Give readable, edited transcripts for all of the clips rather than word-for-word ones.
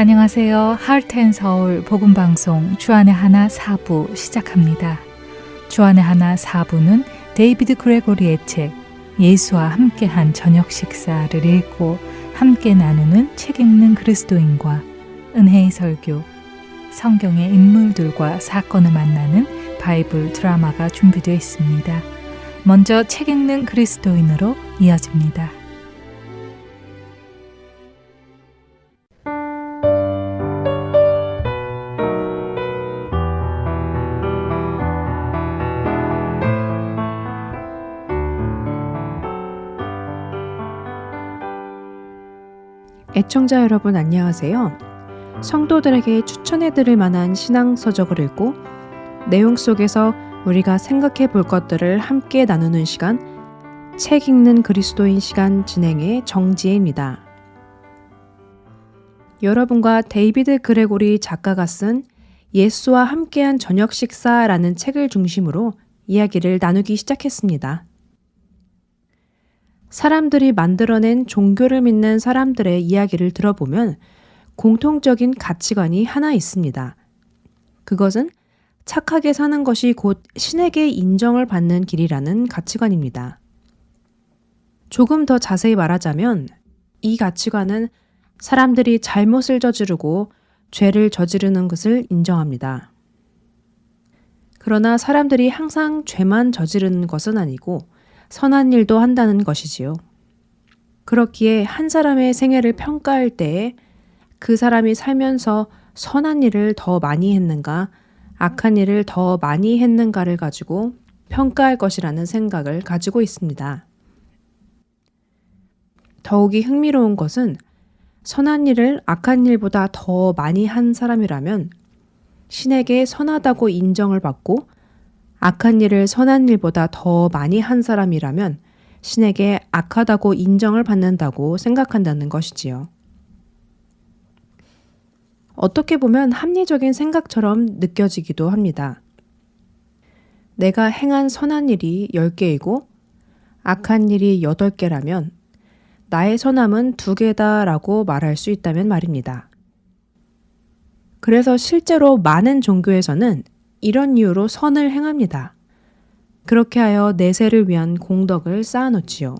안녕하세요. 하트앤서울 복음방송 주안의 하나 4부 시작합니다. 주안의 하나 4부는 데이비드 그레고리의 책 예수와 함께한 저녁 식사를 읽고 함께 나누는 책 읽는 그리스도인과 은혜의 설교, 성경의 인물들과 사건을 만나는 바이블 드라마가 준비되어 있습니다. 먼저 책 읽는 그리스도인으로 이어집니다. 애청자 여러분 안녕하세요. 성도들에게 추천해드릴 만한 신앙서적을 읽고 내용 속에서 우리가 생각해 볼 것들을 함께 나누는 시간, 책 읽는 그리스도인 시간 진행의 정지혜입니다. 여러분과 데이비드 그레고리 작가가 쓴 예수와 함께한 저녁 식사라는 책을 중심으로 이야기를 나누기 시작했습니다. 사람들이 만들어낸 종교를 믿는 사람들의 이야기를 들어보면 공통적인 가치관이 하나 있습니다. 그것은 착하게 사는 것이 곧 신에게 인정을 받는 길이라는 가치관입니다. 조금 더 자세히 말하자면 이 가치관은 사람들이 잘못을 저지르고 죄를 저지르는 것을 인정합니다. 그러나 사람들이 항상 죄만 저지르는 것은 아니고 선한 일도 한다는 것이지요. 그렇기에 한 사람의 생애를 평가할 때에 그 사람이 살면서 선한 일을 더 많이 했는가, 악한 일을 더 많이 했는가를 가지고 평가할 것이라는 생각을 가지고 있습니다. 더욱이 흥미로운 것은 선한 일을 악한 일보다 더 많이 한 사람이라면 신에게 선하다고 인정을 받고 악한 일을 선한 일보다 더 많이 한 사람이라면 신에게 악하다고 인정을 받는다고 생각한다는 것이지요. 어떻게 보면 합리적인 생각처럼 느껴지기도 합니다. 내가 행한 선한 일이 10개이고 악한 일이 8개라면 나의 선함은 2개다라고 말할 수 있다면 말입니다. 그래서 실제로 많은 종교에서는 이런 이유로 선을 행합니다. 그렇게 하여 내세를 위한 공덕을 쌓아놓지요.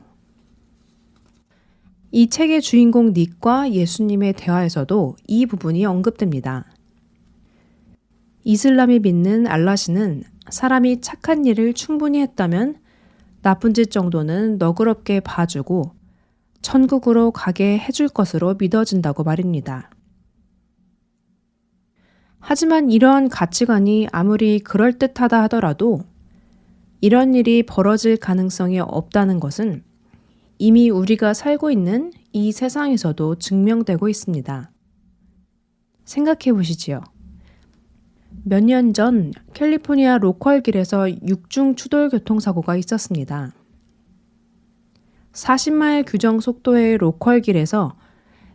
이 책의 주인공 닉과 예수님의 대화에서도 이 부분이 언급됩니다. 이슬람이 믿는 알라시는 사람이 착한 일을 충분히 했다면 나쁜 짓 정도는 너그럽게 봐주고 천국으로 가게 해줄 것으로 믿어진다고 말입니다. 하지만 이러한 가치관이 아무리 그럴듯하다 하더라도 이런 일이 벌어질 가능성이 없다는 것은 이미 우리가 살고 있는 이 세상에서도 증명되고 있습니다. 생각해 보시지요. 몇 년 전 캘리포니아 로컬길에서 6중 추돌 교통사고가 있었습니다. 40마일 규정 속도의 로컬길에서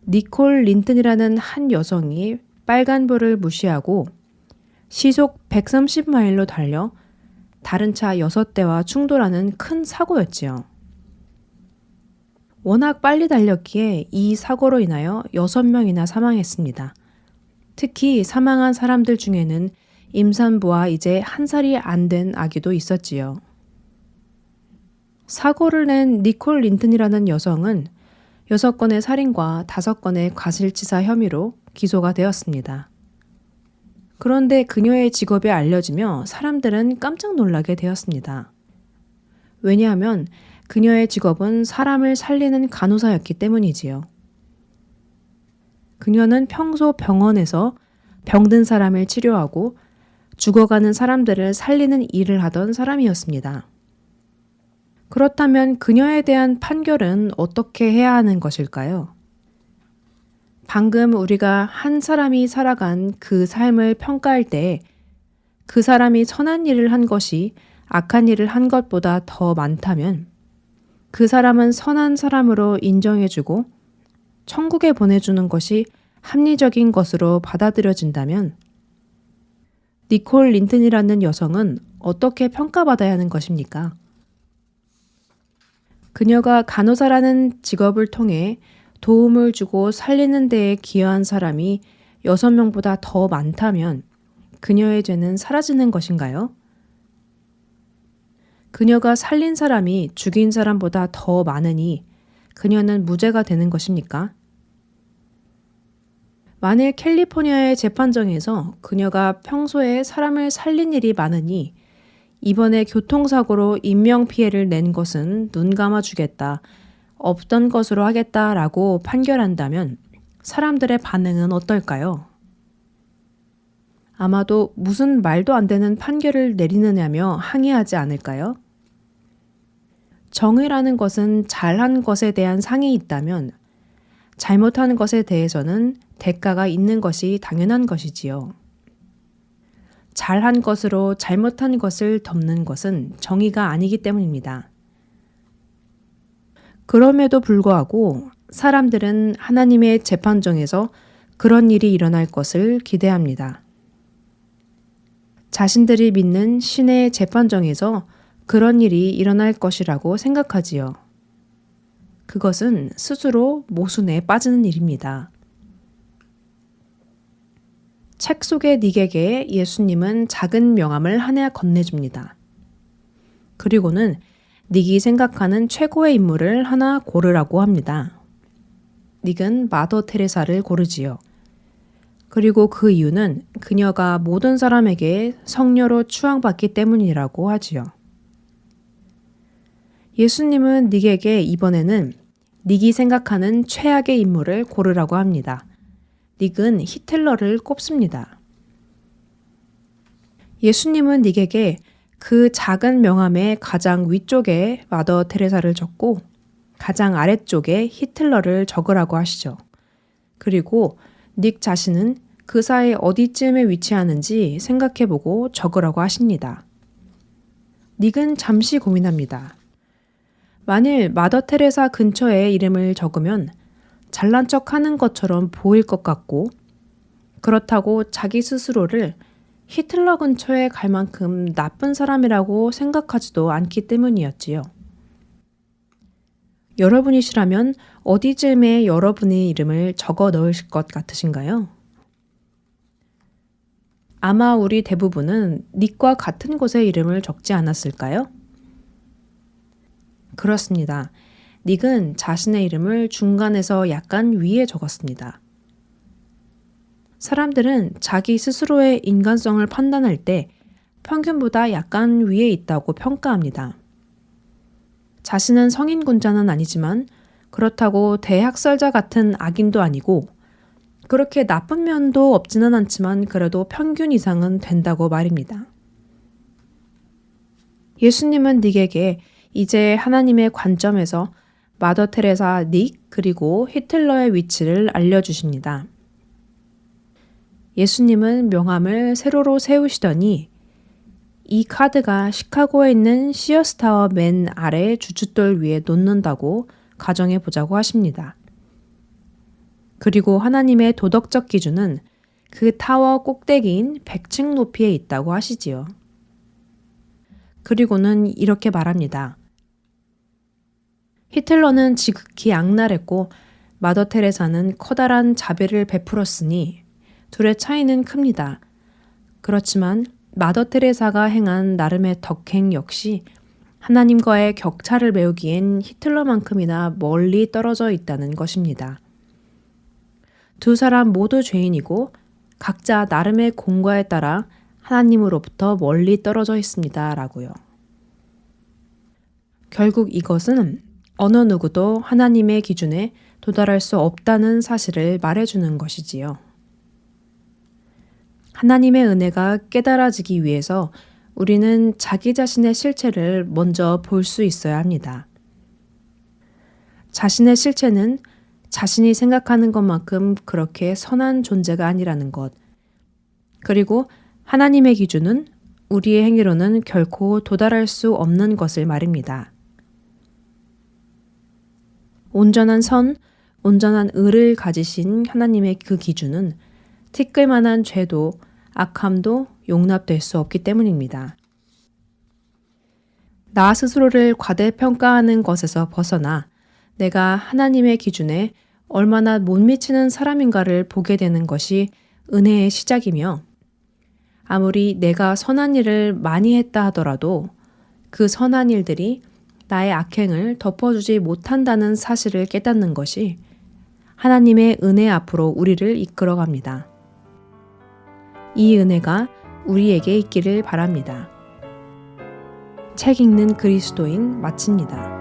니콜 린튼이라는 한 여성이 빨간불을 무시하고 시속 130마일로 달려 다른 차 6대와 충돌하는 큰 사고였지요. 워낙 빨리 달렸기에 이 사고로 인하여 6명이나 사망했습니다. 특히 사망한 사람들 중에는 임산부와 이제 1살이 안 된 아기도 있었지요. 사고를 낸 니콜 린튼이라는 여성은 6건의 살인과 5건의 과실치사 혐의로 기소가 되었습니다. 그런데 그녀의 직업이 알려지며 사람들은 깜짝 놀라게 되었습니다. 왜냐하면 그녀의 직업은 사람을 살리는 간호사였기 때문이지요. 그녀는 평소 병원에서 병든 사람을 치료하고 죽어가는 사람들을 살리는 일을 하던 사람이었습니다. 그렇다면 그녀에 대한 판결은 어떻게 해야 하는 것일까요? 방금 우리가 한 사람이 살아간 그 삶을 평가할 때 그 사람이 선한 일을 한 것이 악한 일을 한 것보다 더 많다면 그 사람은 선한 사람으로 인정해주고 천국에 보내주는 것이 합리적인 것으로 받아들여진다면 니콜 린튼이라는 여성은 어떻게 평가받아야 하는 것입니까? 그녀가 간호사라는 직업을 통해 도움을 주고 살리는 데에 기여한 사람이 6명보다 더 많다면 그녀의 죄는 사라지는 것인가요? 그녀가 살린 사람이 죽인 사람보다 더 많으니 그녀는 무죄가 되는 것입니까? 만일 캘리포니아의 재판정에서 그녀가 평소에 사람을 살린 일이 많으니 이번에 교통사고로 인명피해를 낸 것은 눈 감아주겠다, 없던 것으로 하겠다라고 판결한다면 사람들의 반응은 어떨까요? 아마도 무슨 말도 안 되는 판결을 내리느냐며 항의하지 않을까요? 정의라는 것은 잘한 것에 대한 상이 있다면 잘못한 것에 대해서는 대가가 있는 것이 당연한 것이지요. 잘한 것으로 잘못한 것을 덮는 것은 정의가 아니기 때문입니다. 그럼에도 불구하고 사람들은 하나님의 재판정에서 그런 일이 일어날 것을 기대합니다. 자신들이 믿는 신의 재판정에서 그런 일이 일어날 것이라고 생각하지요. 그것은 스스로 모순에 빠지는 일입니다. 책 속의 닉에게 예수님은 작은 명함을 하나 건네줍니다. 그리고는 닉이 생각하는 최고의 인물을 하나 고르라고 합니다. 닉은 마더 테레사를 고르지요. 그리고 그 이유는 그녀가 모든 사람에게 성녀로 추앙받기 때문이라고 하지요. 예수님은 닉에게 이번에는 닉이 생각하는 최악의 인물을 고르라고 합니다. 닉은 히틀러를 꼽습니다. 예수님은 닉에게 그 작은 명함의 가장 위쪽에 마더 테레사를 적고 가장 아래쪽에 히틀러를 적으라고 하시죠. 그리고 닉 자신은 그 사이 어디쯤에 위치하는지 생각해보고 적으라고 하십니다. 닉은 잠시 고민합니다. 만일 마더 테레사 근처에 이름을 적으면 잘난 척 하는 것처럼 보일 것 같고 그렇다고 자기 스스로를 히틀러 근처에 갈 만큼 나쁜 사람이라고 생각하지도 않기 때문이었지요. 여러분이시라면 어디쯤에 여러분의 이름을 적어 넣으실 것 같으신가요? 아마 우리 대부분은 닉과 같은 곳에 이름을 적지 않았을까요? 그렇습니다. 닉은 자신의 이름을 중간에서 약간 위에 적었습니다. 사람들은 자기 스스로의 인간성을 판단할 때 평균보다 약간 위에 있다고 평가합니다. 자신은 성인군자는 아니지만 그렇다고 대학살자 같은 악인도 아니고 그렇게 나쁜 면도 없지는 않지만 그래도 평균 이상은 된다고 말입니다. 예수님은 닉에게 이제 하나님의 관점에서 마더 테레사, 닉, 그리고 히틀러의 위치를 알려주십니다. 예수님은 명함을 세로로 세우시더니 이 카드가 시카고에 있는 시어스타워 맨 아래 주춧돌 위에 놓는다고 가정해 보자고 하십니다. 그리고 하나님의 도덕적 기준은 그 타워 꼭대기인 100층 높이에 있다고 하시지요. 그리고는 이렇게 말합니다. 히틀러는 지극히 악랄했고 마더 테레사는 커다란 자비를 베풀었으니 둘의 차이는 큽니다. 그렇지만 마더 테레사가 행한 나름의 덕행 역시 하나님과의 격차를 메우기엔 히틀러만큼이나 멀리 떨어져 있다는 것입니다. 두 사람 모두 죄인이고 각자 나름의 공과에 따라 하나님으로부터 멀리 떨어져 있습니다. 라고요. 결국 이것은 어느 누구도 하나님의 기준에 도달할 수 없다는 사실을 말해주는 것이지요. 하나님의 은혜가 깨달아지기 위해서 우리는 자기 자신의 실체를 먼저 볼 수 있어야 합니다. 자신의 실체는 자신이 생각하는 것만큼 그렇게 선한 존재가 아니라는 것, 그리고 하나님의 기준은 우리의 행위로는 결코 도달할 수 없는 것을 말입니다. 온전한 선, 온전한 의를 가지신 하나님의 그 기준은 티끌만한 죄도 악함도 용납될 수 없기 때문입니다. 나 스스로를 과대평가하는 것에서 벗어나 내가 하나님의 기준에 얼마나 못 미치는 사람인가를 보게 되는 것이 은혜의 시작이며 아무리 내가 선한 일을 많이 했다 하더라도 그 선한 일들이 나의 악행을 덮어주지 못한다는 사실을 깨닫는 것이 하나님의 은혜 앞으로 우리를 이끌어갑니다. 이 은혜가 우리에게 있기를 바랍니다. 책 읽는 그리스도인 마칩니다.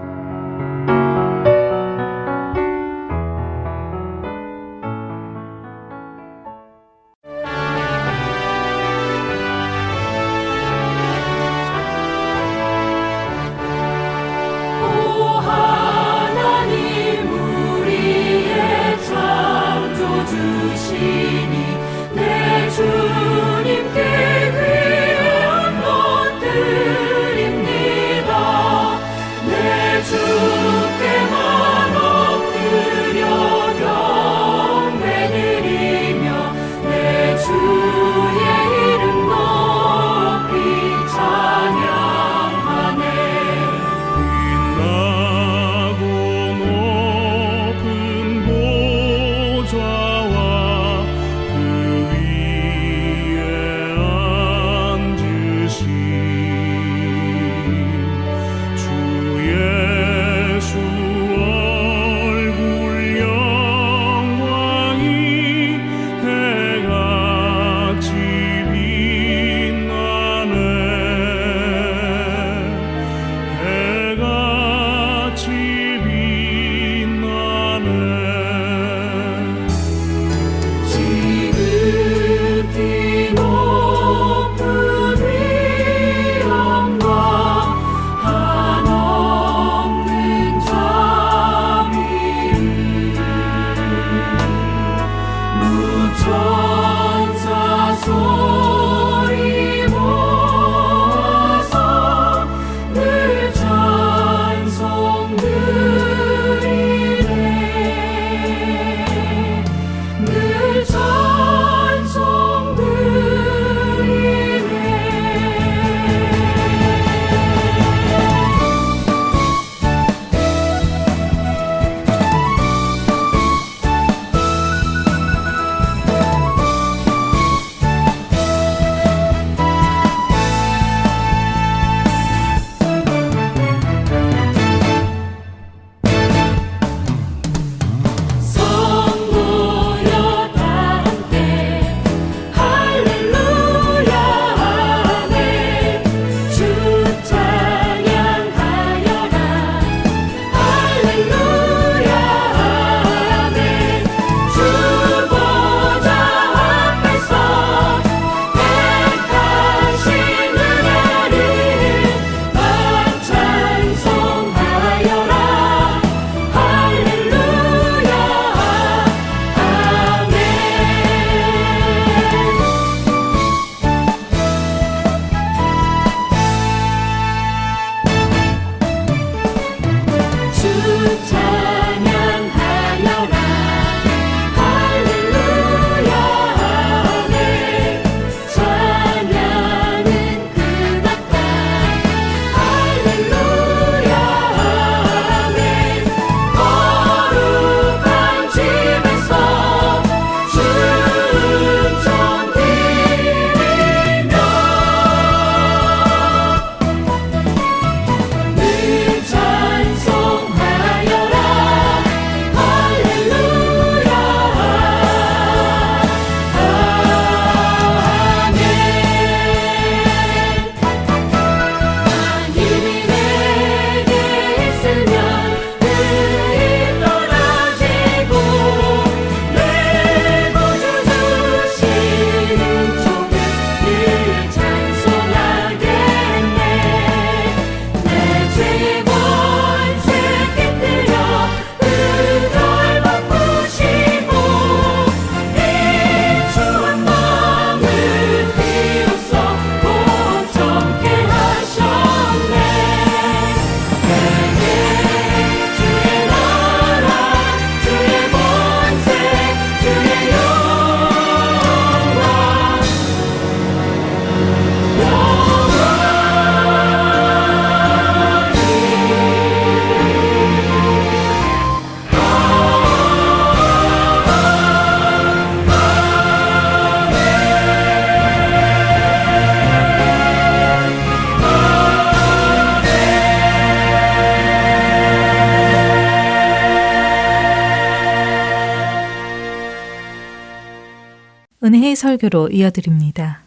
은혜의 설교로 이어드립니다.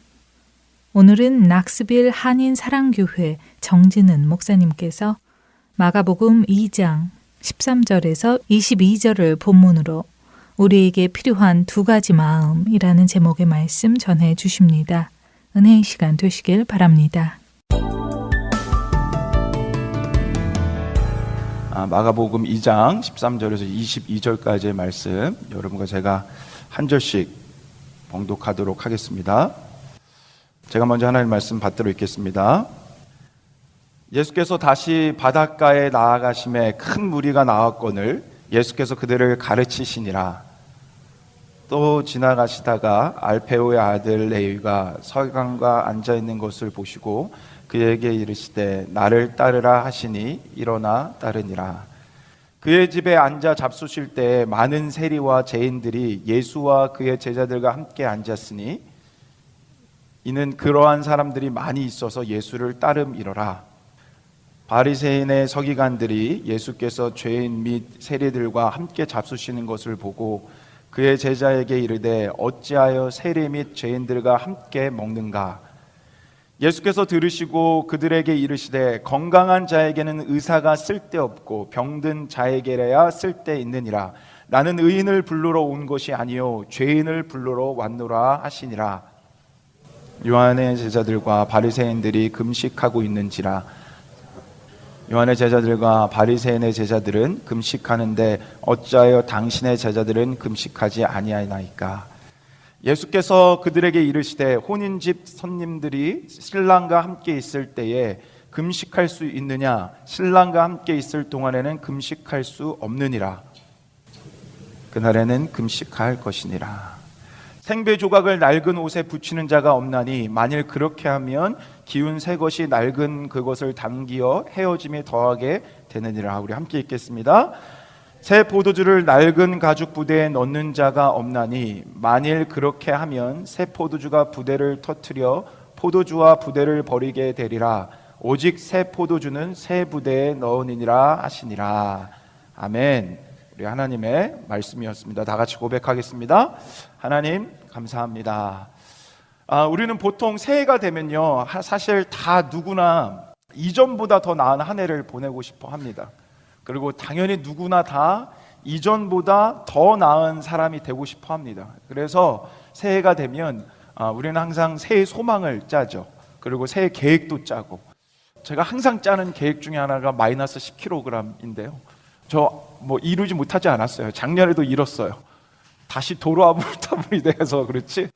오늘은 낙스빌 한인사랑교회 정진은 목사님께서 마가복음 2장 13절에서 22절을 본문으로 우리에게 필요한 두 가지 마음이라는 제목의 말씀 전해 주십니다. 은혜의 시간 되시길 바랍니다. 마가복음 2장 13절에서 22절까지의 말씀 여러분과 제가 한 절씩 봉독하도록 하겠습니다. 제가 먼저 하나님 말씀 받들어 읽겠습니다. 예수께서 다시 바닷가에 나아가심에 큰 무리가 나왔거늘 예수께서 그들을 가르치시니라. 또 지나가시다가 알페오의 아들 레위가 서강과 앉아있는 것을 보시고 그에게 이르시되 나를 따르라 하시니 일어나 따르니라. 그의 집에 앉아 잡수실 때 많은 세리와 죄인들이 예수와 그의 제자들과 함께 앉았으니 이는 그러한 사람들이 많이 있어서 예수를 따름이러라. 바리새인의 서기관들이 예수께서 죄인 및 세리들과 함께 잡수시는 것을 보고 그의 제자에게 이르되 어찌하여 세리 및 죄인들과 함께 먹는가? 예수께서 들으시고 그들에게 이르시되 건강한 자에게는 의사가 쓸데없고 병든 자에게라야 쓸데있느니라. 나는 의인을 부르러 온 것이 아니요 죄인을 부르러 왔노라 하시니라. 요한의 제자들과 바리새인들이 금식하고 있는지라. 요한의 제자들과 바리새인의 제자들은 금식하는데 어찌하여 당신의 제자들은 금식하지 아니하나이까? 예수께서 그들에게 이르시되 혼인집 손님들이 신랑과 함께 있을 때에 금식할 수 있느냐? 신랑과 함께 있을 동안에는 금식할 수 없느니라. 그날에는 금식할 것이니라. 생배 조각을 낡은 옷에 붙이는 자가 없나니 만일 그렇게 하면 기운 새 것이 낡은 그것을 당기어 헤어짐이 더하게 되느니라. 우리 함께 읽겠습니다. 새 포도주를 낡은 가죽 부대에 넣는 자가 없나니 만일 그렇게 하면 새 포도주가 부대를 터뜨려 포도주와 부대를 버리게 되리라. 오직 새 포도주는 새 부대에 넣으니라 하시니라. 아멘. 우리 하나님의 말씀이었습니다. 다 같이 고백하겠습니다. 하나님 감사합니다. 우리는 보통 새해가 되면요 사실 다 누구나 이전보다 더 나은 한 해를 보내고 싶어 합니다. 그리고 당연히 누구나 다 이전보다 더 나은 사람이 되고 싶어 합니다. 그래서 새해가 되면 우리는 항상 새해 소망을 짜죠. 그리고 새해 계획도 짜고, 제가 항상 짜는 계획 중에 하나가 마이너스 10kg인데요 저 이루지 못하지 않았어요. 작년에도 이뤘어요. 다시 도로아불타불이 돼서 그렇지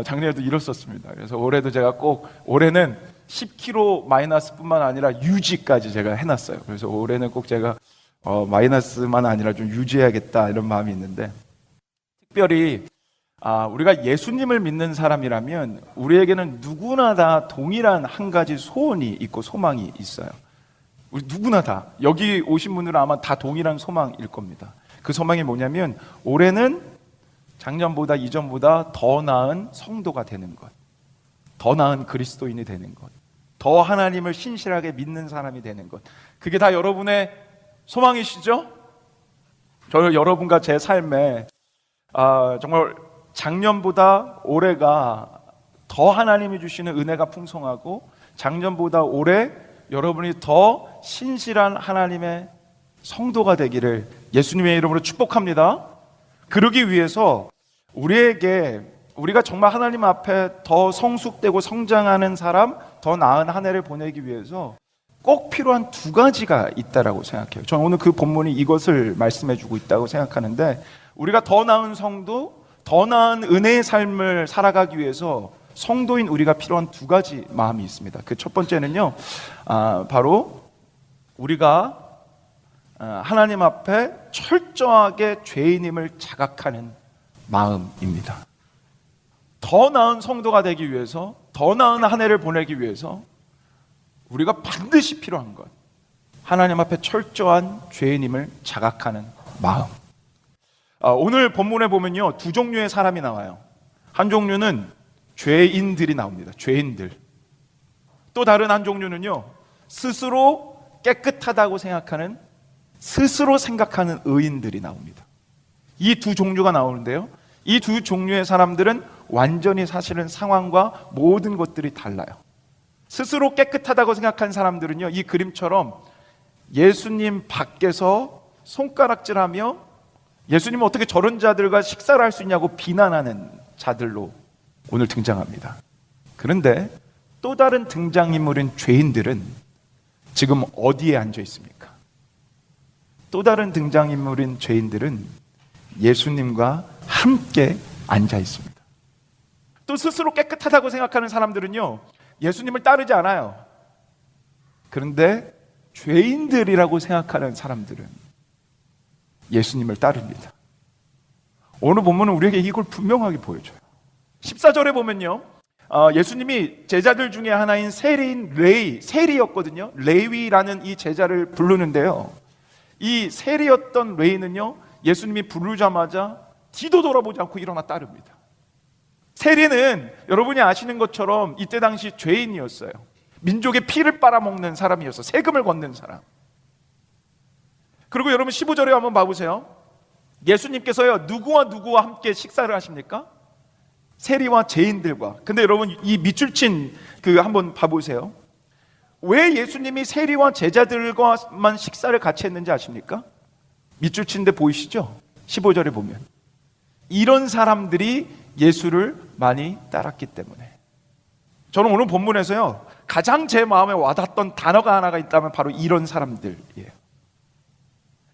작년에도 이뤘었습니다. 그래서 올해도 제가 꼭 올해는 10kg 마이너스뿐만 아니라 유지까지 제가 해놨어요. 그래서 올해는 꼭 제가 마이너스만 아니라 좀 유지해야겠다 이런 마음이 있는데, 특별히 우리가 예수님을 믿는 사람이라면 우리에게는 누구나 다 동일한 한 가지 소원이 있고 소망이 있어요. 우리 누구나 다 여기 오신 분들은 아마 다 동일한 소망일 겁니다. 그 소망이 뭐냐면 올해는 작년보다 이전보다 더 나은 성도가 되는 것, 더 나은 그리스도인이 되는 것, 더 하나님을 신실하게 믿는 사람이 되는 것. 그게 다 여러분의 소망이시죠? 저는 여러분과 제 삶에 정말 작년보다 올해가 더 하나님이 주시는 은혜가 풍성하고 작년보다 올해 여러분이 더 신실한 하나님의 성도가 되기를 예수님의 이름으로 축복합니다. 그러기 위해서 우리가 정말 하나님 앞에 더 성숙되고 성장하는 사람, 더 나은 한 해를 보내기 위해서 꼭 필요한 두 가지가 있다라고 생각해요. 저는 오늘 그 본문이 이것을 말씀해주고 있다고 생각하는데, 우리가 더 나은 성도, 더 나은 은혜의 삶을 살아가기 위해서 성도인 우리가 필요한 두 가지 마음이 있습니다. 그 첫 번째는요, 바로 우리가 하나님 앞에 철저하게 죄인임을 자각하는 마음입니다. 더 나은 성도가 되기 위해서, 더 나은 한 해를 보내기 위해서 우리가 반드시 필요한 것, 하나님 앞에 철저한 죄인임을 자각하는 마음. 오늘 본문에 보면요, 두 종류의 사람이 나와요. 한 종류는 죄인들이 나옵니다. 죄인들. 또 다른 한 종류는요, 스스로 깨끗하다고 생각하는, 스스로 생각하는 의인들이 나옵니다. 이 두 종류가 나오는데요, 이 두 종류의 사람들은 완전히 사실은 상황과 모든 것들이 달라요. 스스로 깨끗하다고 생각한 사람들은요, 이 그림처럼 예수님 밖에서 손가락질하며 예수님은 어떻게 저런 자들과 식사를 할 수 있냐고 비난하는 자들로 오늘 등장합니다. 그런데 또 다른 등장인물인 죄인들은 지금 어디에 앉아 있습니까? 또 다른 등장인물인 죄인들은 예수님과 함께 앉아 있습니다. 또 스스로 깨끗하다고 생각하는 사람들은요, 예수님을 따르지 않아요. 그런데 죄인들이라고 생각하는 사람들은 예수님을 따릅니다. 오늘 본문은 우리에게 이걸 분명하게 보여줘요. 14절에 보면요, 예수님이 제자들 중에 하나인 세리인 세리였거든요. 레위라는 이 제자를 부르는데요, 이 세리였던 레위는요, 예수님이 부르자마자 뒤도 돌아보지 않고 일어나 따릅니다. 세리는 여러분이 아시는 것처럼 이때 당시 죄인이었어요. 민족의 피를 빨아먹는 사람이었어요. 세금을 걷는 사람. 그리고 여러분 15절에 한번 봐보세요. 예수님께서요, 누구와 함께 식사를 하십니까? 세리와 죄인들과. 근데 여러분 이 밑줄 친 한번 봐보세요. 왜 예수님이 세리와 제자들과만 식사를 같이 했는지 아십니까? 밑줄 친 데 보이시죠? 15절에 보면 이런 사람들이 예수를 많이 따랐기 때문에. 저는 오늘 본문에서요, 가장 제 마음에 와닿았던 단어가 하나가 있다면 바로 이런 사람들이에요.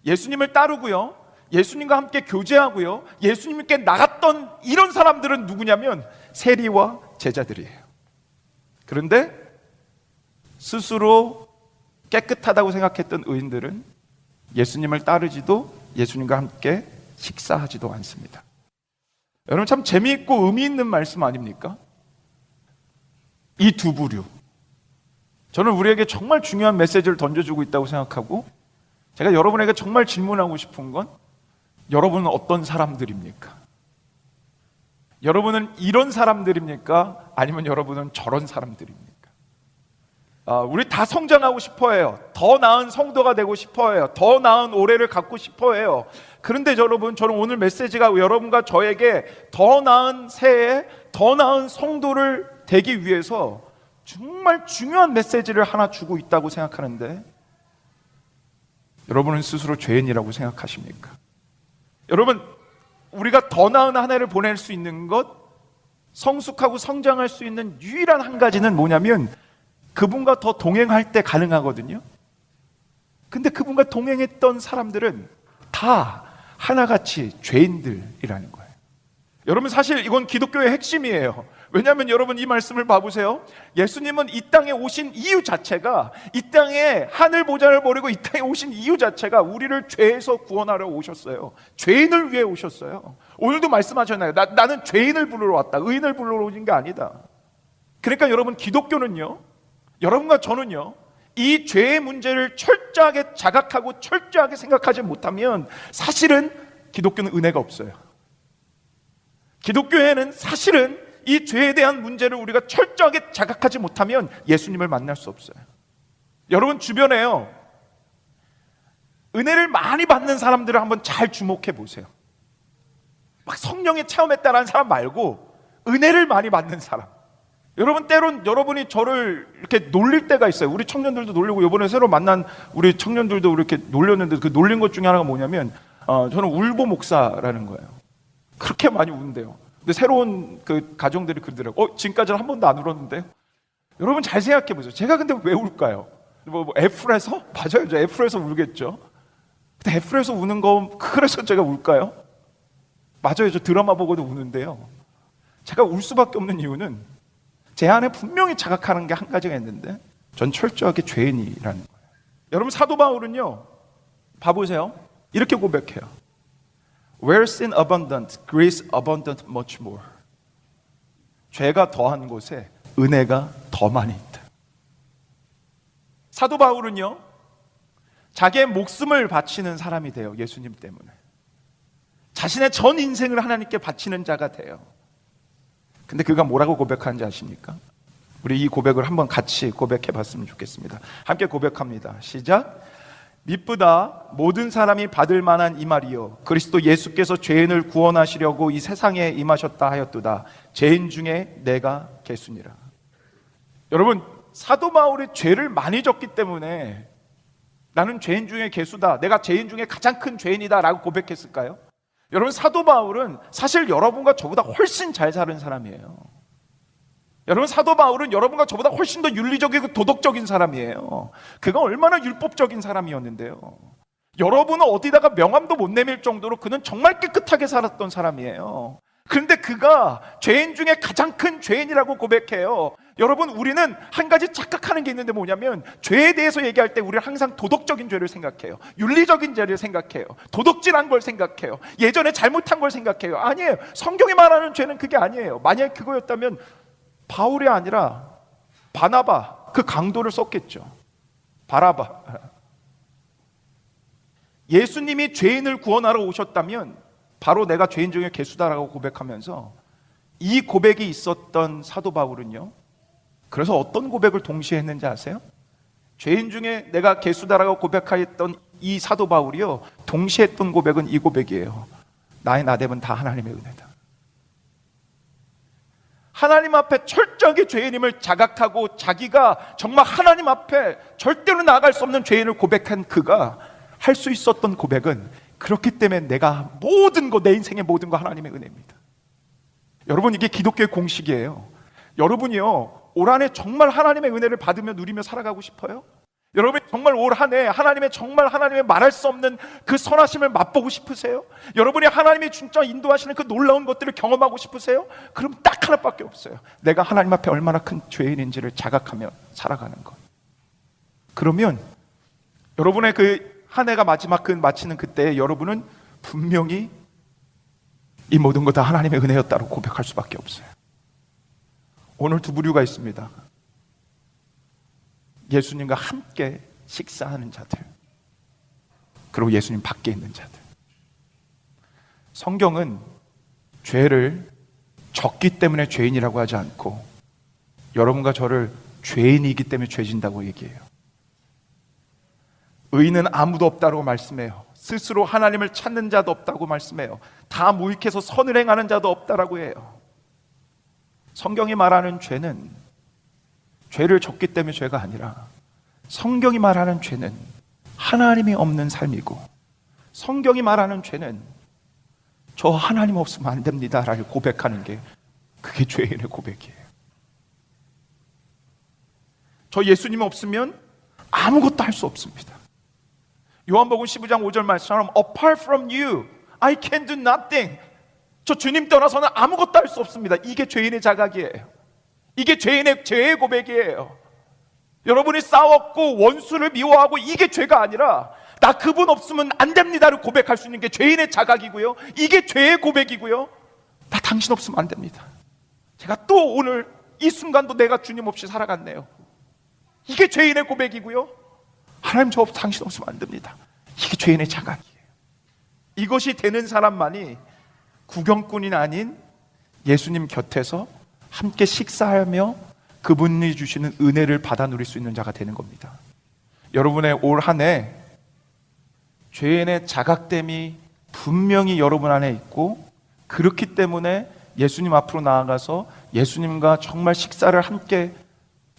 예수님을 따르고요, 예수님과 함께 교제하고요, 예수님께 나갔던 이런 사람들은 누구냐면 세리와 제자들이에요. 그런데 스스로 깨끗하다고 생각했던 의인들은 예수님을 따르지도 예수님과 함께 식사하지도 않습니다. 여러분 참 재미있고 의미 있는 말씀 아닙니까? 이 두 부류, 저는 우리에게 정말 중요한 메시지를 던져주고 있다고 생각하고, 제가 여러분에게 정말 질문하고 싶은 건, 여러분은 어떤 사람들입니까? 여러분은 이런 사람들입니까? 아니면 여러분은 저런 사람들입니까? 우리 다 성장하고 싶어 해요. 더 나은 성도가 되고 싶어 해요. 더 나은 올해를 갖고 싶어 해요. 그런데 여러분, 저는 오늘 메시지가 여러분과 저에게 더 나은 새해, 더 나은 성도를 되기 위해서 정말 중요한 메시지를 하나 주고 있다고 생각하는데, 여러분은 스스로 죄인이라고 생각하십니까? 여러분, 우리가 더 나은 한 해를 보낼 수 있는 것, 성숙하고 성장할 수 있는 유일한 한 가지는 뭐냐면 그분과 더 동행할 때 가능하거든요. 근데 그분과 동행했던 사람들은 다 하나같이 죄인들이라는 거예요. 여러분, 사실 이건 기독교의 핵심이에요. 왜냐하면 여러분 이 말씀을 봐보세요. 예수님은 이 땅에 오신 이유 자체가, 이 땅에 하늘 보좌를 버리고 이 땅에 오신 이유 자체가 우리를 죄에서 구원하러 오셨어요. 죄인을 위해 오셨어요. 오늘도 말씀하셨나요? 나는 죄인을 부르러 왔다, 의인을 부르러 오신 게 아니다. 그러니까 여러분, 기독교는요, 여러분과 저는요, 이 죄의 문제를 철저하게 자각하고 철저하게 생각하지 못하면 사실은 기독교는 은혜가 없어요. 기독교에는 사실은 이 죄에 대한 문제를 우리가 철저하게 자각하지 못하면 예수님을 만날 수 없어요. 여러분 주변에요, 은혜를 많이 받는 사람들을 한번 잘 주목해 보세요. 막 성령의 체험했다라는 사람 말고 은혜를 많이 받는 사람. 여러분, 때론 여러분이 저를 이렇게 놀릴 때가 있어요. 우리 청년들도 놀리고, 이번에 새로 만난 우리 청년들도 이렇게 놀렸는데, 그 놀린 것 중에 하나가 뭐냐면 저는 울보 목사라는 거예요. 그렇게 많이 우는데요. 근데 새로운 그 가정들이 그러더라고요. 지금까지는 한 번도 안 울었는데요. 여러분 잘 생각해 보세요. 제가 근데 왜 울까요? 애플에서? 맞아요, 저 애플에서 울겠죠. 근데 애플에서 우는 거, 그래서 제가 울까요? 맞아요, 저 드라마 보고도 우는데요. 제가 울 수밖에 없는 이유는 제 안에 분명히 자각하는 게 한 가지가 있는데, 전 철저하게 죄인이라는 거예요. 여러분, 사도 바울은요, 봐보세요, 이렇게 고백해요. Where sin abundant, grace abundant much more. 죄가 더한 곳에 은혜가 더 많이 있다. 사도 바울은요, 자기의 목숨을 바치는 사람이 돼요. 예수님 때문에. 자신의 전 인생을 하나님께 바치는 자가 돼요. 근데 그가 뭐라고 고백하는지 아십니까? 우리 이 고백을 한번 같이 고백해 봤으면 좋겠습니다. 함께 고백합니다. 시작. 미쁘다 모든 사람이 받을 만한 이 말이요 그리스도 예수께서 죄인을 구원하시려고 이 세상에 임하셨다 하였도다. 죄인 중에 내가 개수니라. 여러분, 사도 바울이 죄를 많이 졌기 때문에 나는 죄인 중에 개수다, 내가 죄인 중에 가장 큰 죄인이다 라고 고백했을까요? 여러분, 사도 바울은 사실 여러분과 저보다 훨씬 잘 사는 사람이에요. 여러분, 사도 바울은 여러분과 저보다 훨씬 더 윤리적이고 도덕적인 사람이에요. 그가 얼마나 율법적인 사람이었는데요. 여러분은 어디다가 명함도 못 내밀 정도로 그는 정말 깨끗하게 살았던 사람이에요. 그런데 그가 죄인 중에 가장 큰 죄인이라고 고백해요. 여러분, 우리는 한 가지 착각하는 게 있는데 뭐냐면, 죄에 대해서 얘기할 때 우리는 항상 도덕적인 죄를 생각해요. 윤리적인 죄를 생각해요. 도덕질한 걸 생각해요. 예전에 잘못한 걸 생각해요. 아니에요. 성경이 말하는 죄는 그게 아니에요. 만약에 그거였다면 바울이 아니라 바나바, 그 강도를 썼겠죠. 바라바. 예수님이 죄인을 구원하러 오셨다면 바로 내가 죄인 중에 개수다라고 고백하면서, 이 고백이 있었던 사도 바울은요, 그래서 어떤 고백을 동시에 했는지 아세요? 죄인 중에 내가 개수다라고 고백하였던 이 사도 바울이요, 동시에 했던 고백은 이 고백이에요. 나의 나됨은 다 하나님의 은혜다. 하나님 앞에 철저하게 죄인임을 자각하고 자기가 정말 하나님 앞에 절대로 나아갈 수 없는 죄인을 고백한 그가 할 수 있었던 고백은, 그렇기 때문에 내가 모든 거, 내 인생의 모든 거 하나님의 은혜입니다. 여러분, 이게 기독교의 공식이에요. 여러분이요, 올 한 해 정말 하나님의 은혜를 받으며 누리며 살아가고 싶어요? 여러분이 정말 올 한 해 하나님의 말할 수 없는 그 선하심을 맛보고 싶으세요? 여러분이 하나님이 진짜 인도하시는 그 놀라운 것들을 경험하고 싶으세요? 그럼 딱 하나밖에 없어요. 내가 하나님 앞에 얼마나 큰 죄인인지를 자각하며 살아가는 것. 그러면 여러분의 그 한 해가 마지막 마치는 그때 여러분은 분명히 이 모든 것 다 하나님의 은혜였다고 고백할 수밖에 없어요. 오늘 두 부류가 있습니다. 예수님과 함께 식사하는 자들, 그리고 예수님 밖에 있는 자들. 성경은 죄를 졌기 때문에 죄인이라고 하지 않고, 여러분과 저를 죄인이기 때문에 죄진다고 얘기해요. 의인은 아무도 없다고 말씀해요. 스스로 하나님을 찾는 자도 없다고 말씀해요. 다 무익해서 선을 행하는 자도 없다라고 해요. 성경이 말하는 죄는 죄를 졌기 때문에 죄가 아니라, 성경이 말하는 죄는 하나님이 없는 삶이고, 성경이 말하는 죄는 저 하나님 없으면 안 됩니다 라고 고백하는 게, 그게 죄인의 고백이에요. 저 예수님 없으면 아무것도 할 수 없습니다. 요한복음 15장 5절 말씀처럼 Apart from you, I can do nothing. 저 주님 떠나서는 아무것도 할 수 없습니다. 이게 죄인의 자각이에요. 이게 죄의 고백이에요. 여러분이 싸웠고 원수를 미워하고 이게 죄가 아니라, 나 그분 없으면 안 됩니다를 고백할 수 있는 게 죄인의 자각이고요, 이게 죄의 고백이고요. 나 당신 없으면 안 됩니다. 제가 또 오늘 이 순간도 내가 주님 없이 살아갔네요. 이게 죄인의 고백이고요. 하나님 저 당신 없으면 안 됩니다. 이게 죄인의 자각이에요. 이것이 되는 사람만이 구경꾼이 아닌 예수님 곁에서 함께 식사하며 그분이 주시는 은혜를 받아 누릴 수 있는 자가 되는 겁니다. 여러분의 올 한 해 죄인의 자각됨이 분명히 여러분 안에 있고, 그렇기 때문에 예수님 앞으로 나아가서 예수님과 정말 식사를 함께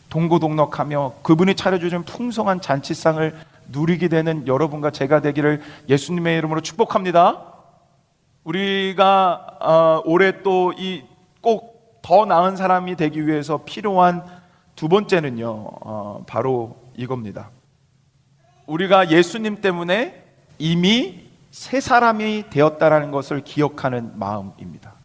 동고동락하며 그분이 차려주신 풍성한 잔치상을 누리게 되는 여러분과 제가 되기를 예수님의 이름으로 축복합니다. 우리가 올해 또 이 꼭 더 나은 사람이 되기 위해서 필요한 두 번째는요, 바로 이겁니다. 우리가 예수님 때문에 이미 새 사람이 되었다라는 것을 기억하는 마음입니다.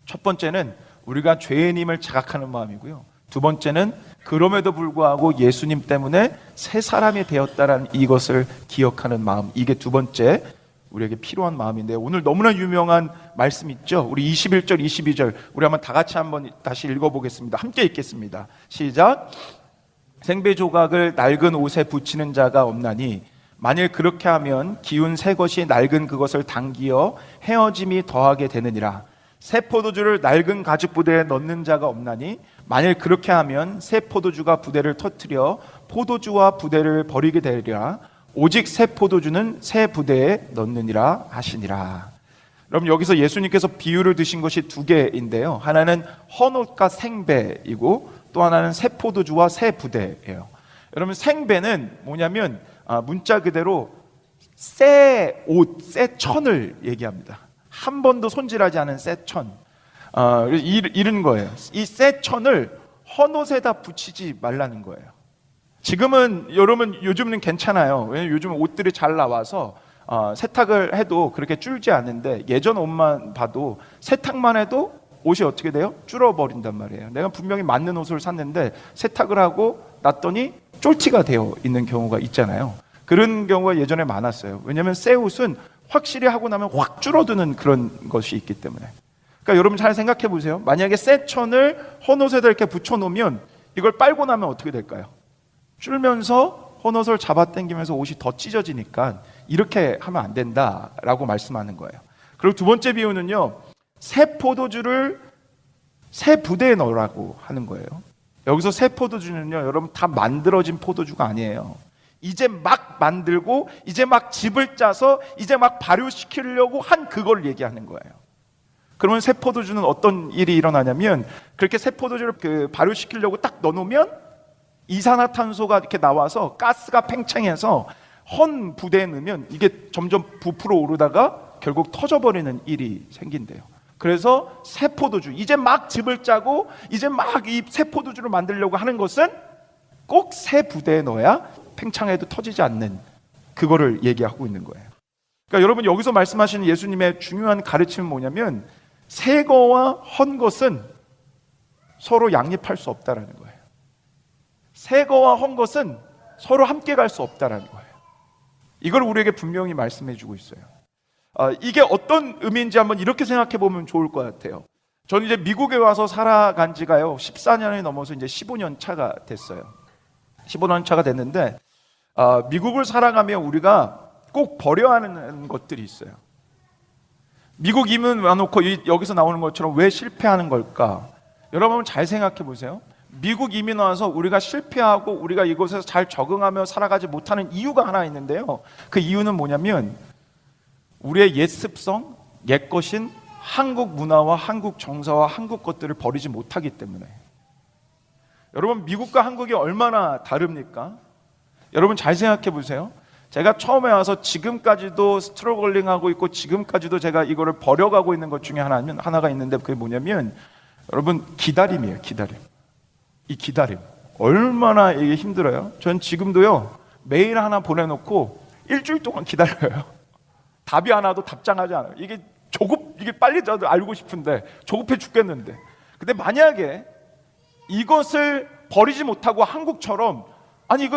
첫 번째는 우리가 죄인임을 자각하는 마음이고요, 두 번째는 그럼에도 불구하고 예수님 때문에 새 사람이 되었다라는 이것을 기억하는 마음, 이게 두 번째 우리에게 필요한 마음인데, 오늘 너무나 유명한 말씀 있죠? 우리 21절 22절 우리 한번 다 같이 한번 다시 읽어보겠습니다. 함께 읽겠습니다. 시작. 생배 조각을 낡은 옷에 붙이는 자가 없나니 만일 그렇게 하면 기운 새 것이 낡은 그것을 당기어 헤어짐이 더하게 되느니라. 새 포도주를 낡은 가죽 부대에 넣는 자가 없나니 만일 그렇게 하면 새 포도주가 부대를 터뜨려 포도주와 부대를 버리게 되리라. 오직 새 포도주는 새 부대에 넣느니라 하시니라. 여러분, 여기서 예수님께서 비유를 드신 것이 두 개인데요. 하나는 헌옷과 생배이고 또 하나는 새 포도주와 새 부대예요. 여러분, 생배는 뭐냐면 문자 그대로 새 옷, 새 천을 얘기합니다. 한 번도 손질하지 않은 새 천. 이런 거예요. 이 새 천을 헌옷에다 붙이지 말라는 거예요. 지금은 여러분 요즘은 괜찮아요. 왜냐면 요즘 옷들이 잘 나와서 세탁을 해도 그렇게 줄지 않는데, 예전 옷만 봐도 세탁만 해도 옷이 어떻게 돼요? 줄어버린단 말이에요. 내가 분명히 맞는 옷을 샀는데 세탁을 하고 놨더니 쫄티가 되어 있는 경우가 있잖아요. 그런 경우가 예전에 많았어요. 왜냐하면 새 옷은 확실히 하고 나면 확 줄어드는 그런 것이 있기 때문에. 그러니까 여러분 잘 생각해 보세요. 만약에 새 천을 헌옷에다 이렇게 붙여놓으면 이걸 빨고 나면 어떻게 될까요? 줄면서 헌옷을 잡아당기면서 옷이 더 찢어지니까 이렇게 하면 안 된다라고 말씀하는 거예요. 그리고 두 번째 비유는요, 새 포도주를 새 부대에 넣으라고 하는 거예요. 여기서 새 포도주는요, 여러분 다 만들어진 포도주가 아니에요. 이제 막 만들고 이제 막 즙을 짜서 이제 막 발효시키려고 한 그걸 얘기하는 거예요. 그러면 새 포도주는 어떤 일이 일어나냐면, 그렇게 새 포도주를 발효시키려고 딱 넣어놓으면 이산화탄소가 이렇게 나와서 가스가 팽창해서 헌 부대에 넣으면 이게 점점 부풀어 오르다가 결국 터져버리는 일이 생긴대요. 그래서 새 포도주, 이제 막 즙을 짜고 이제 막 이 새 포도주를 만들려고 하는 것은 꼭 새 부대에 넣어야 팽창해도 터지지 않는 그거를 얘기하고 있는 거예요. 그러니까 여러분, 여기서 말씀하시는 예수님의 중요한 가르침은 뭐냐면, 새 거와 헌 것은 서로 양립할 수 없다라는 거예요. 새 거와 헌 것은 서로 함께 갈 수 없다라는 거예요. 이걸 우리에게 분명히 말씀해 주고 있어요. 이게 어떤 의미인지 한번 이렇게 생각해 보면 좋을 것 같아요. 저는 이제 미국에 와서 살아간 지가요 14년이 넘어서 이제 15년 차가 됐어요. 15년 차가 됐는데, 미국을 살아가면 우리가 꼭 버려야 하는 것들이 있어요. 미국 이민 와놓고 여기서 나오는 것처럼 왜 실패하는 걸까? 여러분 잘 생각해 보세요. 미국 이민 와서 우리가 실패하고 우리가 이곳에서 잘 적응하며 살아가지 못하는 이유가 하나 있는데요. 그 이유는 뭐냐면, 우리의 옛 습성, 옛 것인 한국 문화와 한국 정서와 한국 것들을 버리지 못하기 때문에. 여러분, 미국과 한국이 얼마나 다릅니까? 여러분 잘 생각해 보세요. 제가 처음에 와서 지금까지도 스트러글링하고 있고 지금까지도 제가 이거를 버려가고 있는 것 중에 하나가 있는데, 그게 뭐냐면 여러분 기다림이에요. 기다림. 이 기다림 얼마나 이게 힘들어요. 전 지금도요 메일 하나 보내놓고 일주일 동안 기다려요. 답이 안 와도 답장하지 않아요. 이게 빨리 저도 알고 싶은데 조급해 죽겠는데. 근데 만약에 이것을 버리지 못하고 한국처럼, 아니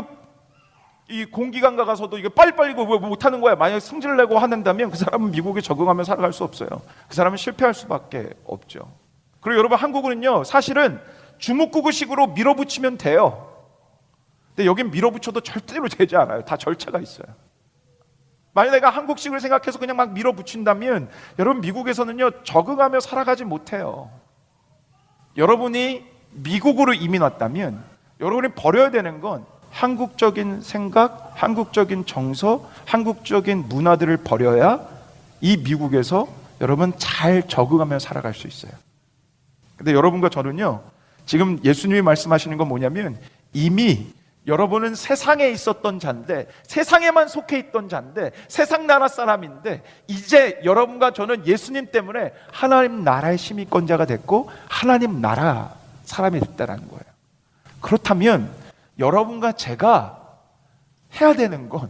이 공기관과 가서도 이게 빨리빨리 못하는 거야. 만약에 승질 내고 한다면 그 사람은 미국에 적응하며 살아갈 수 없어요. 그 사람은 실패할 수밖에 없죠. 그리고 여러분, 한국은요 사실은 주먹구구식으로 밀어붙이면 돼요. 근데 여긴 밀어붙여도 절대로 되지 않아요. 다 절차가 있어요. 만약 내가 한국식을 생각해서 그냥 막 밀어붙인다면 여러분, 미국에서는요 적응하며 살아가지 못해요. 여러분이 미국으로 이민 왔다면 여러분이 버려야 되는 건 한국적인 생각, 한국적인 정서, 한국적인 문화들을 버려야 이 미국에서 여러분 잘 적응하며 살아갈 수 있어요. 근데 여러분과 저는요, 지금 예수님이 말씀하시는 건 뭐냐면, 이미 여러분은 세상에 있었던 자인데, 세상에만 속해 있던 자인데, 세상 나라 사람인데, 이제 여러분과 저는 예수님 때문에 하나님 나라의 시민권자가 됐고 하나님 나라 사람이 됐다는 거예요. 그렇다면 여러분과 제가 해야 되는 건,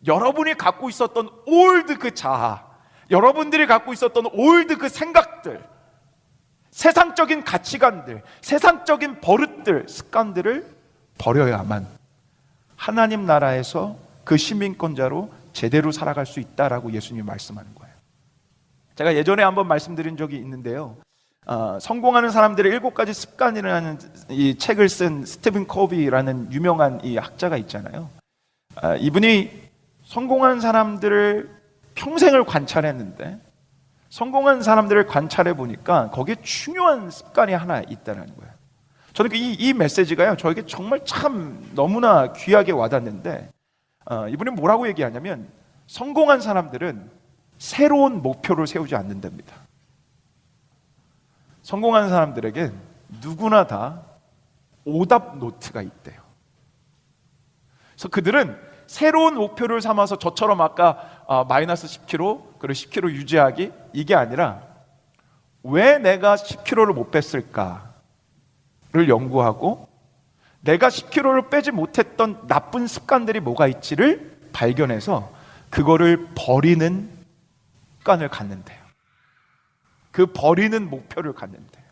여러분이 갖고 있었던 올드 그 자아, 여러분들이 갖고 있었던 올드 그 생각들, 세상적인 가치관들, 세상적인 버릇들, 습관들을 버려야만 하나님 나라에서 그 시민권자로 제대로 살아갈 수 있다라고 예수님이 말씀하는 거예요. 제가 예전에 한번 말씀드린 적이 있는데요, 성공하는 사람들의 7가지 습관이라는 이 책을 쓴 스티븐 코비라는 유명한 이 학자가 있잖아요. 이분이 성공한 사람들을 평생을 관찰했는데, 성공한 사람들을 관찰해 보니까 거기에 중요한 습관이 하나 있다는 거예요. 저는 이 메시지가요 저에게 정말 참 너무나 귀하게 와닿는데, 이분이 뭐라고 얘기하냐면 성공한 사람들은 새로운 목표를 세우지 않는답니다. 성공한 사람들에겐 누구나 다 오답 노트가 있대요. 그래서 그들은 새로운 목표를 삼아서 저처럼 아까 마이너스 10kg 그리고 10kg 유지하기 이게 아니라 왜 내가 10kg를 못 뺐을까를 연구하고 내가 10kg를 빼지 못했던 나쁜 습관들이 뭐가 있지를 발견해서 그거를 버리는 습관을 갖는데요. 그 버리는 목표를 갖는데요.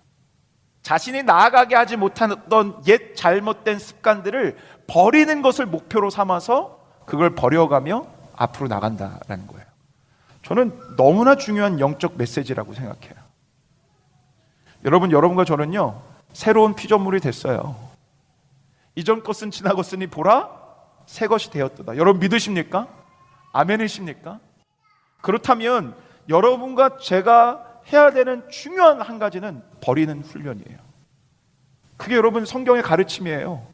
자신이 나아가게 하지 못했던 옛 잘못된 습관들을 버리는 것을 목표로 삼아서 그걸 버려가며 앞으로 나간다라는 거예요. 저는 너무나 중요한 영적 메시지라고 생각해요. 여러분과 저는요 새로운 피조물이 됐어요. 이전 것은 지나갔으니 보라 새 것이 되었도다. 여러분 믿으십니까? 아멘이십니까? 그렇다면 여러분과 제가 해야 되는 중요한 한 가지는 버리는 훈련이에요. 그게 여러분 성경의 가르침이에요.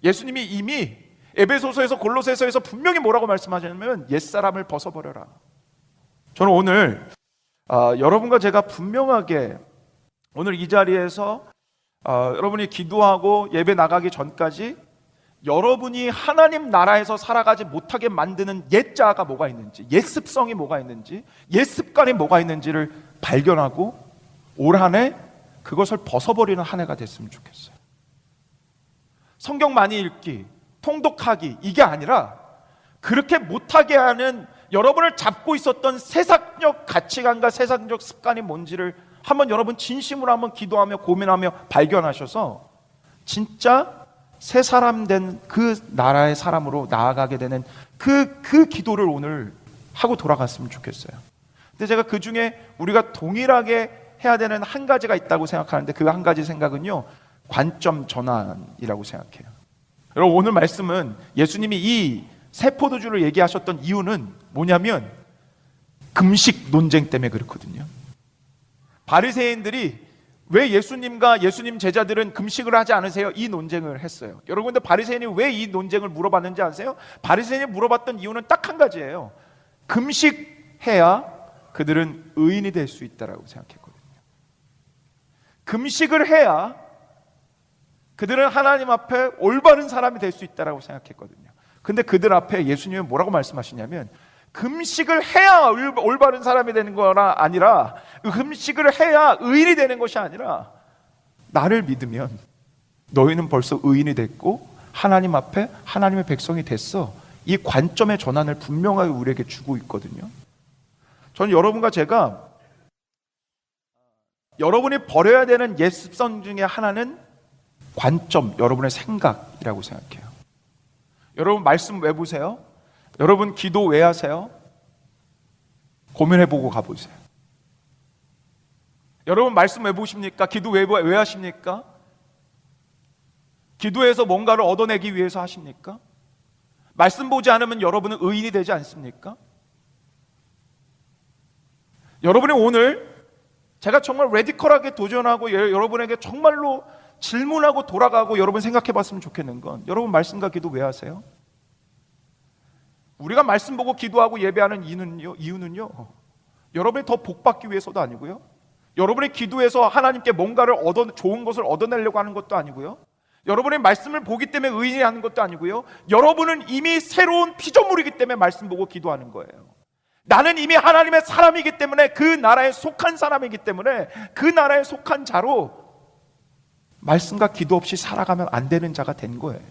예수님이 이미 에베소서에서 골로새서에서 분명히 뭐라고 말씀하셨냐면 옛사람을 벗어버려라. 저는 오늘 여러분과 제가 분명하게 오늘 이 자리에서 여러분이 기도하고 예배 나가기 전까지 여러분이 하나님 나라에서 살아가지 못하게 만드는 옛 자아가 뭐가 있는지, 옛 습성이 뭐가 있는지, 옛 습관이 뭐가 있는지를 발견하고 올 한 해 그것을 벗어버리는 한 해가 됐으면 좋겠어요. 성경 많이 읽기, 통독하기 이게 아니라 그렇게 못하게 하는 여러분을 잡고 있었던 세상적 가치관과 세상적 습관이 뭔지를 한번 여러분 진심으로 한번 기도하며 고민하며 발견하셔서 진짜 새 사람 된 그 나라의 사람으로 나아가게 되는 그 기도를 오늘 하고 돌아갔으면 좋겠어요. 근데 제가 그 중에 우리가 동일하게 해야 되는 한 가지가 있다고 생각하는데 그 한 가지 생각은요 관점 전환이라고 생각해요. 여러분 오늘 말씀은 예수님이 이 새 포도주를 얘기하셨던 이유는 뭐냐면 금식 논쟁 때문에 그렇거든요. 바리새인들이 왜 예수님과 예수님 제자들은 금식을 하지 않으세요? 이 논쟁을 했어요. 여러분 근데 바리새인이 왜 이 논쟁을 물어봤는지 아세요? 바리새인이 물어봤던 이유는 딱 한 가지예요. 금식해야 그들은 의인이 될 수 있다라고 생각했거든요. 금식을 해야 그들은 하나님 앞에 올바른 사람이 될 수 있다라고 생각했거든요. 근데 그들 앞에 예수님이 뭐라고 말씀하시냐면 금식을 해야 올바른 사람이 되는 거라 아니라 금식을 해야 의인이 되는 것이 아니라 나를 믿으면 너희는 벌써 의인이 됐고 하나님 앞에 하나님의 백성이 됐어. 이 관점의 전환을 분명하게 우리에게 주고 있거든요. 저는 여러분과 제가 여러분이 버려야 되는 옛 습성 중에 하나는 관점, 여러분의 생각이라고 생각해요. 여러분 말씀 왜 보세요? 여러분 기도 왜 하세요? 고민해보고 가보세요. 여러분 말씀 왜 보십니까? 기도 왜 하십니까? 기도해서 뭔가를 얻어내기 위해서 하십니까? 말씀 보지 않으면 여러분은 의인이 되지 않습니까? 여러분이 오늘 제가 정말 레디컬하게 도전하고 여러분에게 정말로 질문하고 돌아가고 여러분 생각해 봤으면 좋겠는 건 여러분 말씀과 기도 왜 하세요? 우리가 말씀 보고 기도하고 예배하는 이유는요 여러분이 더 복받기 위해서도 아니고요 여러분이 기도해서 하나님께 뭔가를 좋은 것을 얻어내려고 하는 것도 아니고요 여러분의 말씀을 보기 때문에 의인이 하는 것도 아니고요 여러분은 이미 새로운 피조물이기 때문에 말씀 보고 기도하는 거예요. 나는 이미 하나님의 사람이기 때문에 그 나라에 속한 사람이기 때문에 그 나라에 속한 자로 말씀과 기도 없이 살아가면 안 되는 자가 된 거예요.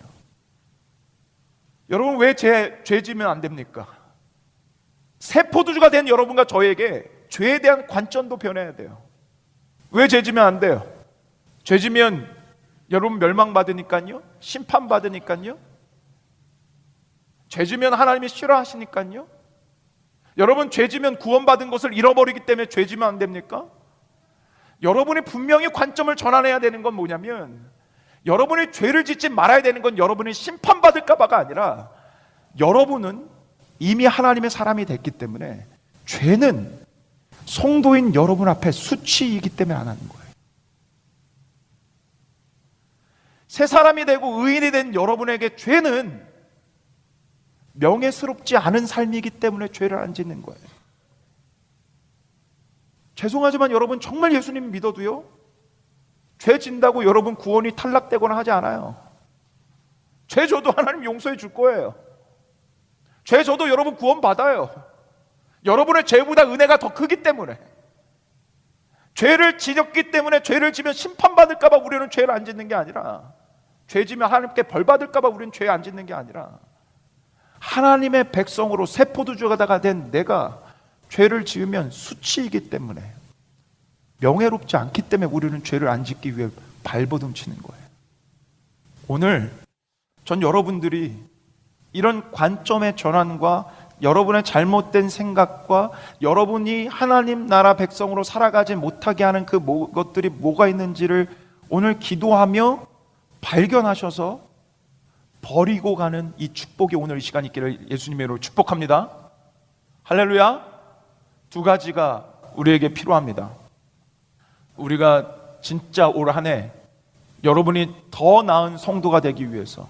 여러분 왜 죄 지면 안 됩니까? 새 포도주가 된 여러분과 저에게 죄에 대한 관점도 변해야 돼요. 왜 죄 지면 안 돼요? 죄 지면 여러분 멸망받으니까요? 심판받으니까요? 죄 지면 하나님이 싫어하시니까요? 여러분 죄 지면 구원받은 것을 잃어버리기 때문에 죄 지면 안 됩니까? 여러분이 분명히 관점을 전환해야 되는 건 뭐냐면 여러분이 죄를 짓지 말아야 되는 건 여러분이 심판받을까 봐가 아니라 여러분은 이미 하나님의 사람이 됐기 때문에 죄는 성도인 여러분 앞에 수치이기 때문에 안 하는 거예요. 새 사람이 되고 의인이 된 여러분에게 죄는 명예스럽지 않은 삶이기 때문에 죄를 안 짓는 거예요. 죄송하지만 여러분, 정말 예수님 믿어도요, 죄 진다고 여러분 구원이 탈락되거나 하지 않아요. 죄 져도 하나님 용서해 줄 거예요. 죄 져도 여러분 구원 받아요. 여러분의 죄보다 은혜가 더 크기 때문에. 죄를 지었기 때문에 죄를 지면 심판받을까 봐 우리는 죄를 안 짓는 게 아니라, 죄 지면 하나님께 벌 받을까 봐 우리는 죄 안 짓는 게 아니라, 하나님의 백성으로 새 포도주가 된 내가 죄를 지으면 수치이기 때문에, 명예롭지 않기 때문에 우리는 죄를 안 짓기 위해 발버둥 치는 거예요. 오늘 전 여러분들이 이런 관점의 전환과 여러분의 잘못된 생각과 여러분이 하나님 나라 백성으로 살아가지 못하게 하는 그 것들이 뭐가 있는지를 오늘 기도하며 발견하셔서 버리고 가는 이 축복이 오늘 이 시간 있기를 예수님의 이름으로 축복합니다. 할렐루야. 두 가지가 우리에게 필요합니다. 우리가 진짜 올 한 해 여러분이 더 나은 성도가 되기 위해서,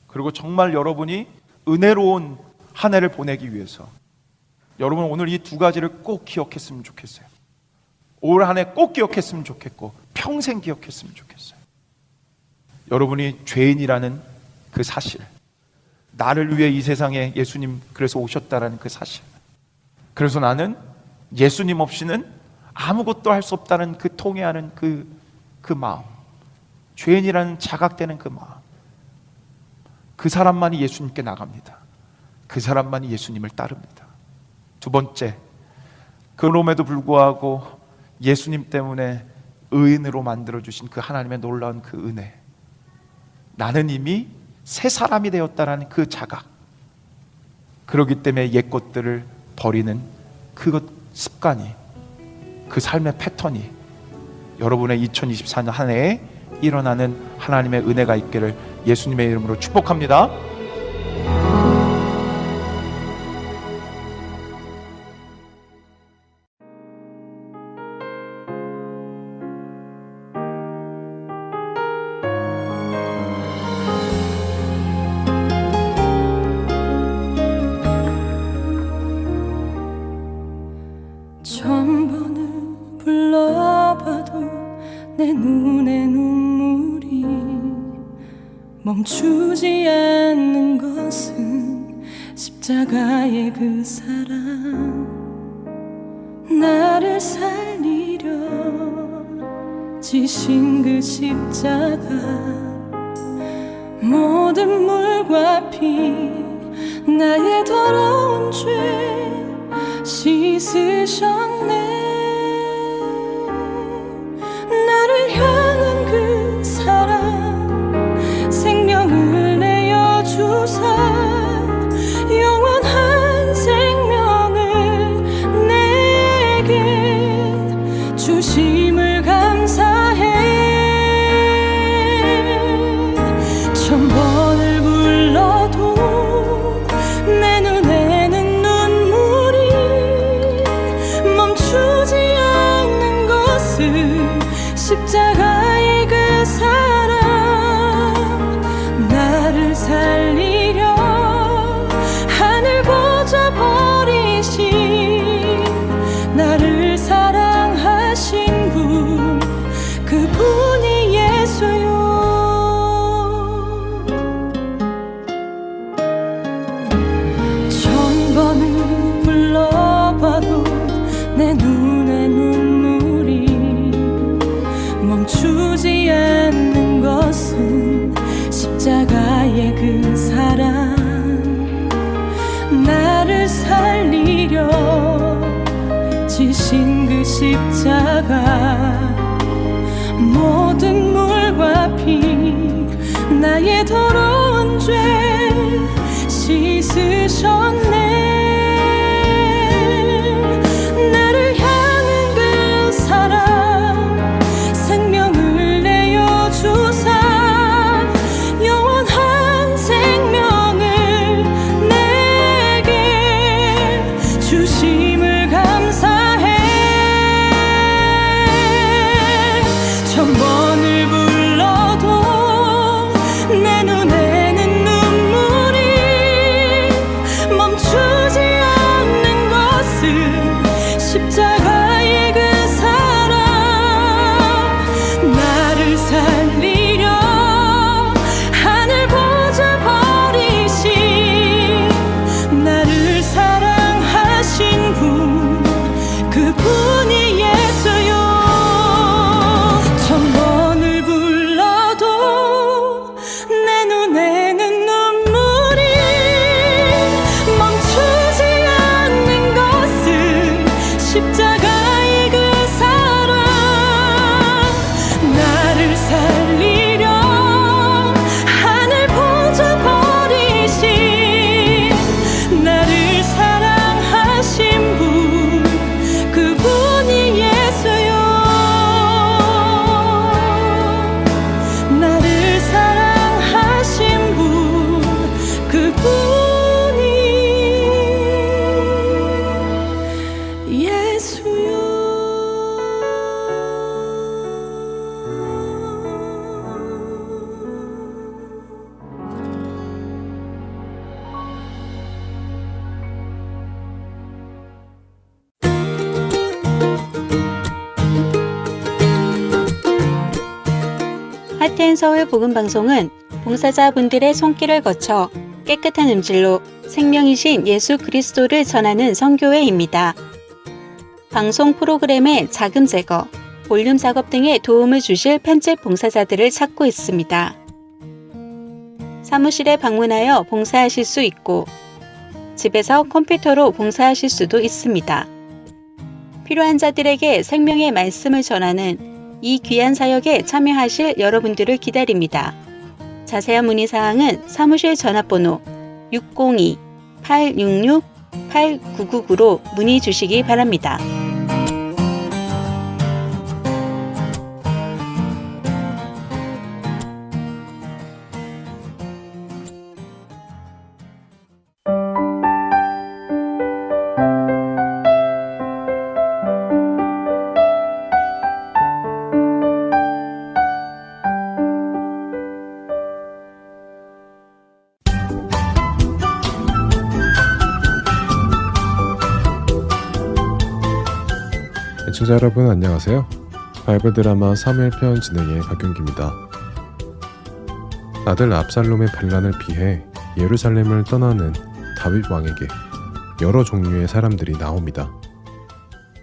그리고 정말 여러분이 은혜로운 한 해를 보내기 위해서 여러분 오늘 이 두 가지를 꼭 기억했으면 좋겠어요. 올 한 해 꼭 기억했으면 좋겠고 평생 기억했으면 좋겠어요. 여러분이 죄인이라는 그 사실, 나를 위해 이 세상에 예수님 그래서 오셨다라는 그 사실, 그래서 나는 예수님 없이는 아무것도 할 수 없다는 그 통회하는 그 마음, 죄인이라는 자각되는 그 마음, 그 사람만이 예수님께 나갑니다. 그 사람만이 예수님을 따릅니다. 두 번째, 그럼에도 불구하고 예수님 때문에 의인으로 만들어주신 그 하나님의 놀라운 그 은혜, 나는 이미 새 사람이 되었다라는 그 자각, 그렇기 때문에 옛 것들을 버리는 그것 습관이, 그 삶의 패턴이 여러분의 2024년 한 해에 일어나는 하나님의 은혜가 있기를 예수님의 이름으로 축복합니다. 천번을 불러봐도 내 눈에 눈물이 멈추지 않는 것은 십자가의 그 사랑, 나를 살리려 지신 그 십자가, 모든 물과 피 나의 더러운 죄 씻으셨네. 나를 향한 그 사랑, 생명을 내어 주사 영원한 생명을 내게 주심을 감사해. 천번을 불러도 내 눈에는 눈물이 멈추지 않는 것은 십자가의 그 사랑, 나를 살리려 하늘 보좌 버리신, 나를 사랑하신 분, 그분이 예수요. 천번을 불러봐도 내 눈에 눈물이 멈추지 않는 것은 십자가의 그 사랑, 나를 살리려 지신 그 십자가, 모든 물과 피 나의 더러운 죄 씻으셨네. 나를 향한 그 사랑, 생명을 내어 주사 영원한 생명을 내게 주심을 감사해. 천번을 불러도 내 눈에는 눈물이 하트앤 서울 복음방송은 봉사자분들의 손길을 거쳐 깨끗한 음질로 생명이신 예수 그리스도를 전하는 선교회입니다. 방송 프로그램의 자금 제거, 볼륨 작업 등에 도움을 주실 편집 봉사자들을 찾고 있습니다. 사무실에 방문하여 봉사하실 수 있고 집에서 컴퓨터로 봉사하실 수도 있습니다. 필요한 자들에게 생명의 말씀을 전하는 이 귀한 사역에 참여하실 여러분들을 기다립니다. 자세한 문의사항은 사무실 전화번호 602-866-8999로 문의 주시기 바랍니다. 시청자 여러분 안녕하세요. 바이블 드라마 사무엘편 진행의 박윤기입니다. 아들 압살롬의 반란을 피해 예루살렘을 떠나는 다윗 왕에게 여러 종류의 사람들이 나옵니다.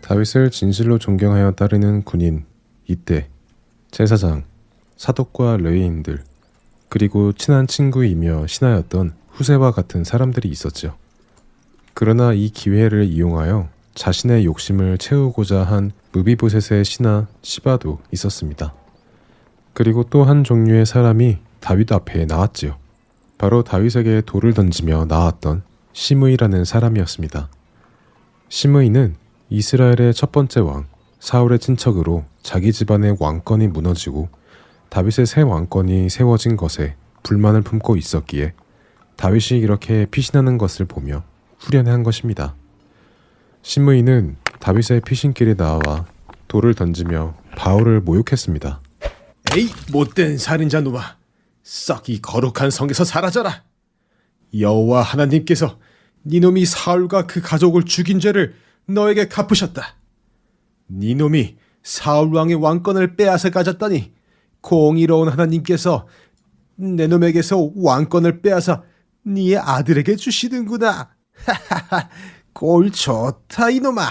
다윗을 진실로 존경하여 따르는 군인, 이떼, 제사장, 사독과 레위인들, 그리고 친한 친구이며 신하였던 후세와 같은 사람들이 있었죠. 그러나 이 기회를 이용하여 자신의 욕심을 채우고자 한 무비보셋의 신하 시바도 있었습니다. 그리고 또 한 종류의 사람이 다윗 앞에 나왔지요. 바로 다윗에게 돌을 던지며 나왔던 시므이라는 사람이었습니다. 시므이는 이스라엘의 첫 번째 왕 사울의 친척으로 자기 집안의 왕권이 무너지고 다윗의 새 왕권이 세워진 것에 불만을 품고 있었기에 다윗이 이렇게 피신하는 것을 보며 후련해한 것입니다. 시므이는 다윗의 피신길에 나와 돌을 던지며 바울을 모욕했습니다. 에이 못된 살인자 놈아, 썩 이 거룩한 성에서 사라져라. 여호와 하나님께서 네 놈이 사울과 그 가족을 죽인 죄를 너에게 갚으셨다. 네 놈이 사울 왕의 왕권을 빼앗아 가졌다니 공의로운 하나님께서 내 놈에게서 왕권을 빼앗아 네 아들에게 주시는구나. 하하하, 꼴 좋다 이놈아.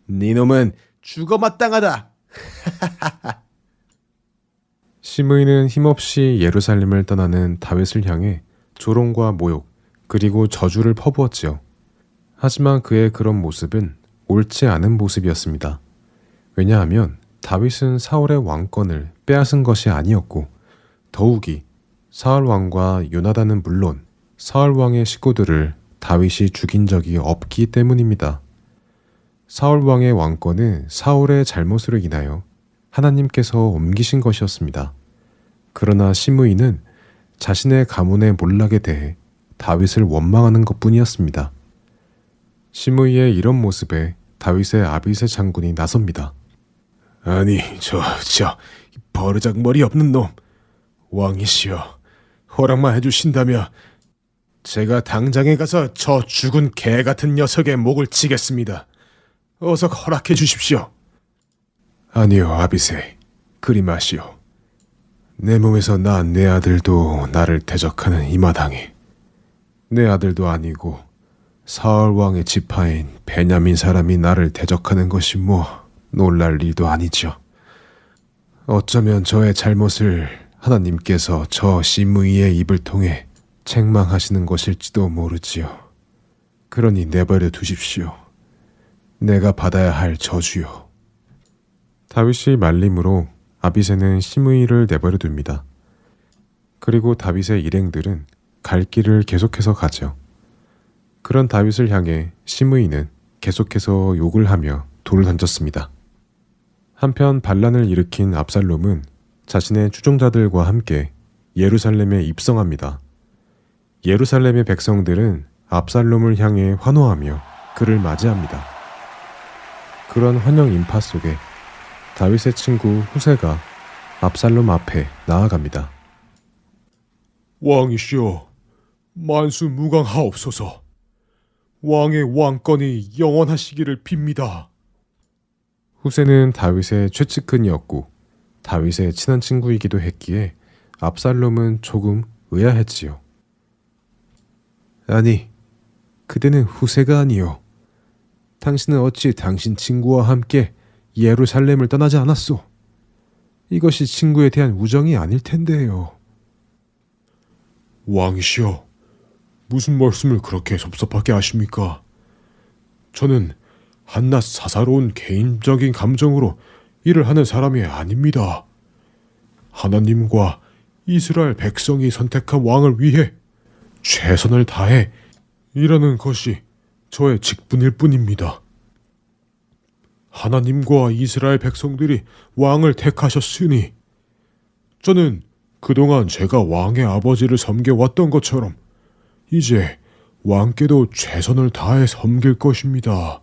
네 놈은 죽어 마땅하다. 시므이는 힘없이 예루살렘을 떠나는 다윗을 향해 조롱과 모욕 그리고 저주를 퍼부었지요. 하지만 그의 그런 모습은 옳지 않은 모습이었습니다. 왜냐하면 다윗은 사울의 왕권을 빼앗은 것이 아니었고 더욱이 사울 왕과 요나단은 물론 사울 왕의 식구들을 다윗이 죽인 적이 없기 때문입니다. 사울 왕의 왕권은 사울의 잘못으로 인하여 하나님께서 옮기신 것이었습니다. 그러나 시므이는 자신의 가문의 몰락에 대해 다윗을 원망하는 것뿐이었습니다. 시므이의 이런 모습에 다윗의 아비새 장군이 나섭니다. 아니 저 버르장머리 없는 놈, 왕이시여 허락만 해주신다면 제가 당장에 가서 저 죽은 개 같은 녀석의 목을 치겠습니다. 어서 허락해 주십시오. 아니요 아비새, 그리 마시오. 내 몸에서 난 내 아들도 나를 대적하는 이 마당에 내 아들도 아니고 사울 왕의 지파인 베냐민 사람이 나를 대적하는 것이 뭐 놀랄 일도 아니죠. 어쩌면 저의 잘못을 하나님께서 저 시므이의 입을 통해 책망하시는 것일지도 모르지요. 그러니 내버려 두십시오. 내가 받아야 할 저주요. 다윗의 말림으로 아비새는 시므이를 내버려 둡니다. 그리고 다윗의 일행들은 갈 길을 계속해서 가죠. 그런 다윗을 향해 시므이는 계속해서 욕을 하며 돌을 던졌습니다. 한편 반란을 일으킨 압살롬은 자신의 추종자들과 함께 예루살렘에 입성합니다. 예루살렘의 백성들은 압살롬을 향해 환호하며 그를 맞이합니다. 그런 환영 인파 속에 다윗의 친구 후세가 압살롬 앞에 나아갑니다. 왕이시여, 만수무강하옵소서. 왕의 왕권이 영원하시기를 빕니다. 후세는 다윗의 최측근이었고 다윗의 친한 친구이기도 했기에 압살롬은 조금 의아했지요. 아니, 그대는 후세가 아니요. 당신은 어찌 당신 친구와 함께 예루살렘을 떠나지 않았소? 이것이 친구에 대한 우정이 아닐 텐데요. 왕이시여, 무슨 말씀을 그렇게 섭섭하게 하십니까? 저는 한낱 사사로운 개인적인 감정으로 일을 하는 사람이 아닙니다. 하나님과 이스라엘 백성이 선택한 왕을 위해 최선을 다해 일하는 것이 저의 직분일 뿐입니다. 하나님과 이스라엘 백성들이 왕을 택하셨으니 저는 그동안 제가 왕의 아버지를 섬겨왔던 것처럼 이제 왕께도 최선을 다해 섬길 것입니다.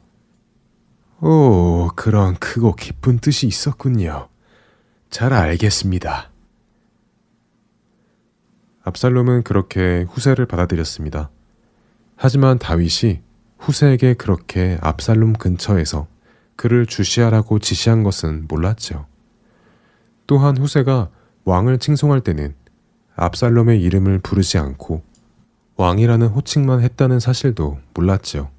오, 그런 크고 깊은 뜻이 있었군요. 잘 알겠습니다. 압살롬은 그렇게 후세를 받아들였습니다. 하지만 다윗이 후세에게 그렇게 압살롬 근처에서 그를 주시하라고 지시한 것은 몰랐죠. 또한 후세가 왕을 칭송할 때는 압살롬의 이름을 부르지 않고 왕이라는 호칭만 했다는 사실도 몰랐죠.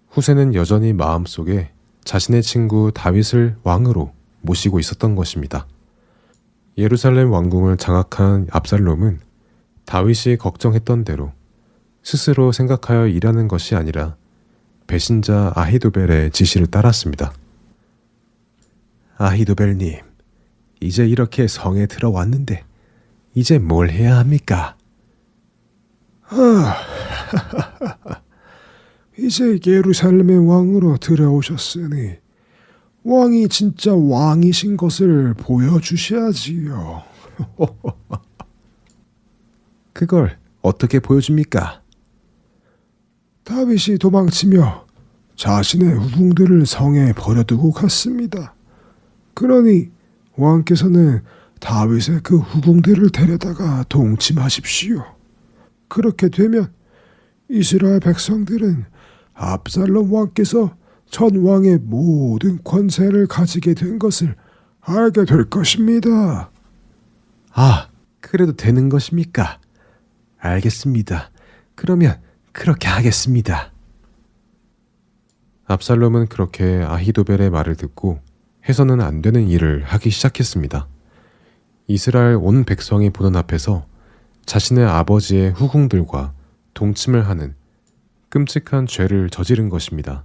후세는 여전히 마음속에 자신의 친구 다윗을 왕으로 모시고 있었던 것입니다. 예루살렘 왕궁을 장악한 압살롬은 다윗이 걱정했던 대로 스스로 생각하여 일하는 것이 아니라 배신자 아히도벨의 지시를 따랐습니다. 아히도벨님, 이제 이렇게 성에 들어왔는데 이제 뭘 해야 합니까? 이제 예루살렘의 왕으로 들어오셨으니 왕이 진짜 왕이신 것을 보여주셔야지요. 그걸 어떻게 보여줍니까? 다윗이 도망치며 자신의 후궁들을 성에 버려두고 갔습니다. 그러니 왕께서는 다윗의 그 후궁들을 데려다가 동침하십시오. 그렇게 되면 이스라엘 백성들은 압살롬 왕께서 전 왕의 모든 권세를 가지게 된 것을 알게 될 것입니다. 아, 그래도 되는 것입니까? 알겠습니다. 그러면 그렇게 하겠습니다. 압살롬은 그렇게 아히도벨의 말을 듣고 해서는 안 되는 일을 하기 시작했습니다. 이스라엘 온 백성이 보는 앞에서 자신의 아버지의 후궁들과 동침을 하는 끔찍한 죄를 저지른 것입니다.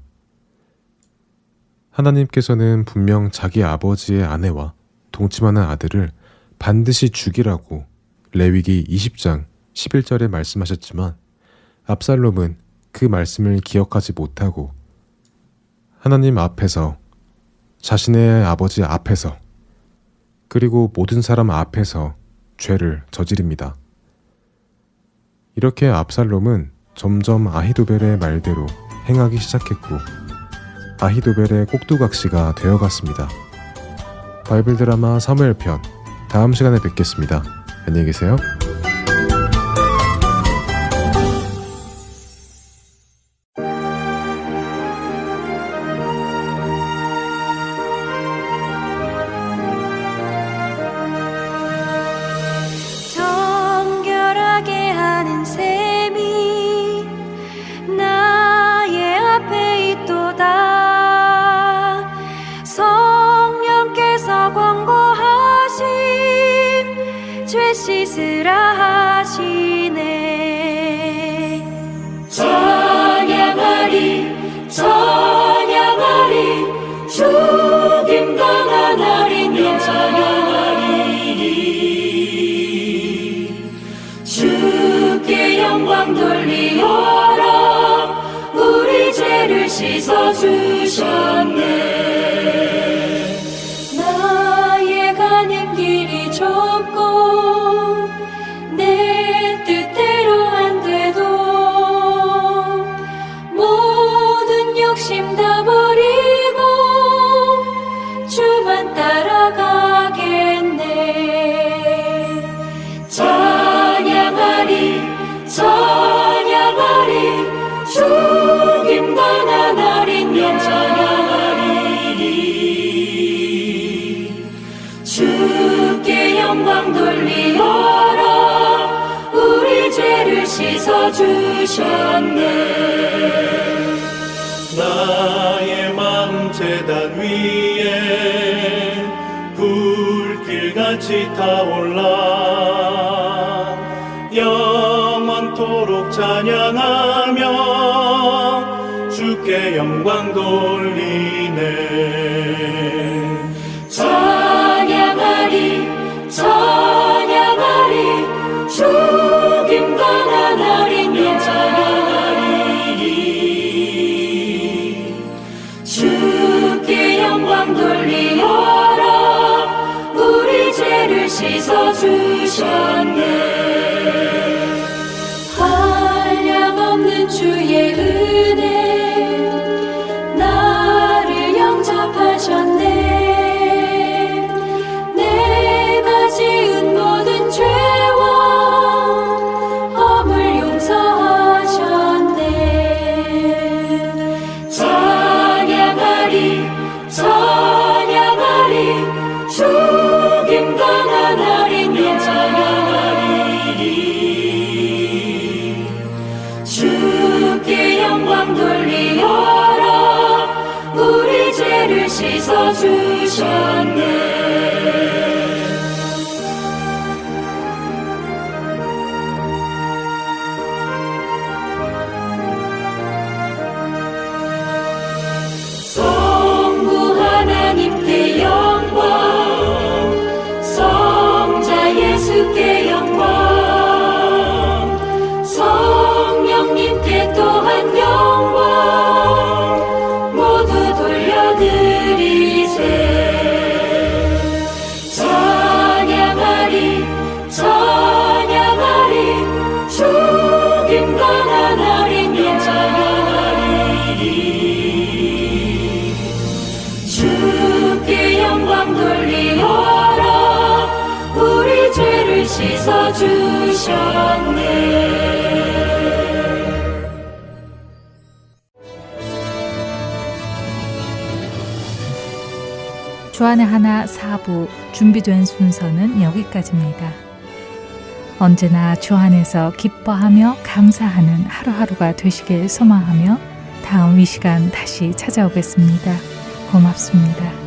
하나님께서는 분명 자기 아버지의 아내와 동침하는 아들을 반드시 죽이라고 레위기 20장 11절에 말씀하셨지만 압살롬은 그 말씀을 기억하지 못하고 하나님 앞에서, 자신의 아버지 앞에서, 그리고 모든 사람 앞에서 죄를 저지릅니다. 이렇게 압살롬은 점점 아히도벨의 말대로 행하기 시작했고 아히도벨의 꼭두각시가 되어갔습니다. 바이블 드라마 사무엘 편, 다음 시간에 뵙겠습니다. 안녕히 계세요. 정결하게 하는 셈이 나의 앞에 있도다. 성령께서 권고하심 죄 씻으라 하시네. 찬양하리 찬양하리 죽임당한 어린 양 주께 영광 돌리어라. 우리 죄를 씻어주셨네. 나의 가는 길이 좁고 내 뜻대로 안 돼도 모든 욕심 다 버리고 주만 따라가겠네. 찬양하리 찬양하리 죽임당한 어린 양 찬양하리 영광 돌리어라 우리 죄를 씻어주셨네. 나의 마음 제단 위에 불길같이 타올라 영원토록 찬양하며 주께 영광 돌리네. 찬양하리 찬양하리 죽임 당한 어린 양 주께 영광 돌리어라 우리 죄를 씻어주셨네. 한량없는 주의 은혜 나를 영접하셨네. 내가 지은 모든 죄와 허물 용서하셨네. 찬양하리 찬양하리 죽임 당한 어린 양 주께 영광 돌리어라 우리 죄를 씻어주셨네. 성부 하나님께 영광 성자 예수께 영광 성령님께 또한 영광 모두 돌려드리세. 찬양하리 찬양하리 죽임 당한 어린 양 주께 영광 돌리어라 우리 죄를 씻어주셨네. 주안의 하나 4부 준비된 순서는 여기까지입니다. 언제나 주 안에서 기뻐하며 감사하는 하루하루가 되시길 소망하며 다음 이 시간 다시 찾아오겠습니다. 고맙습니다.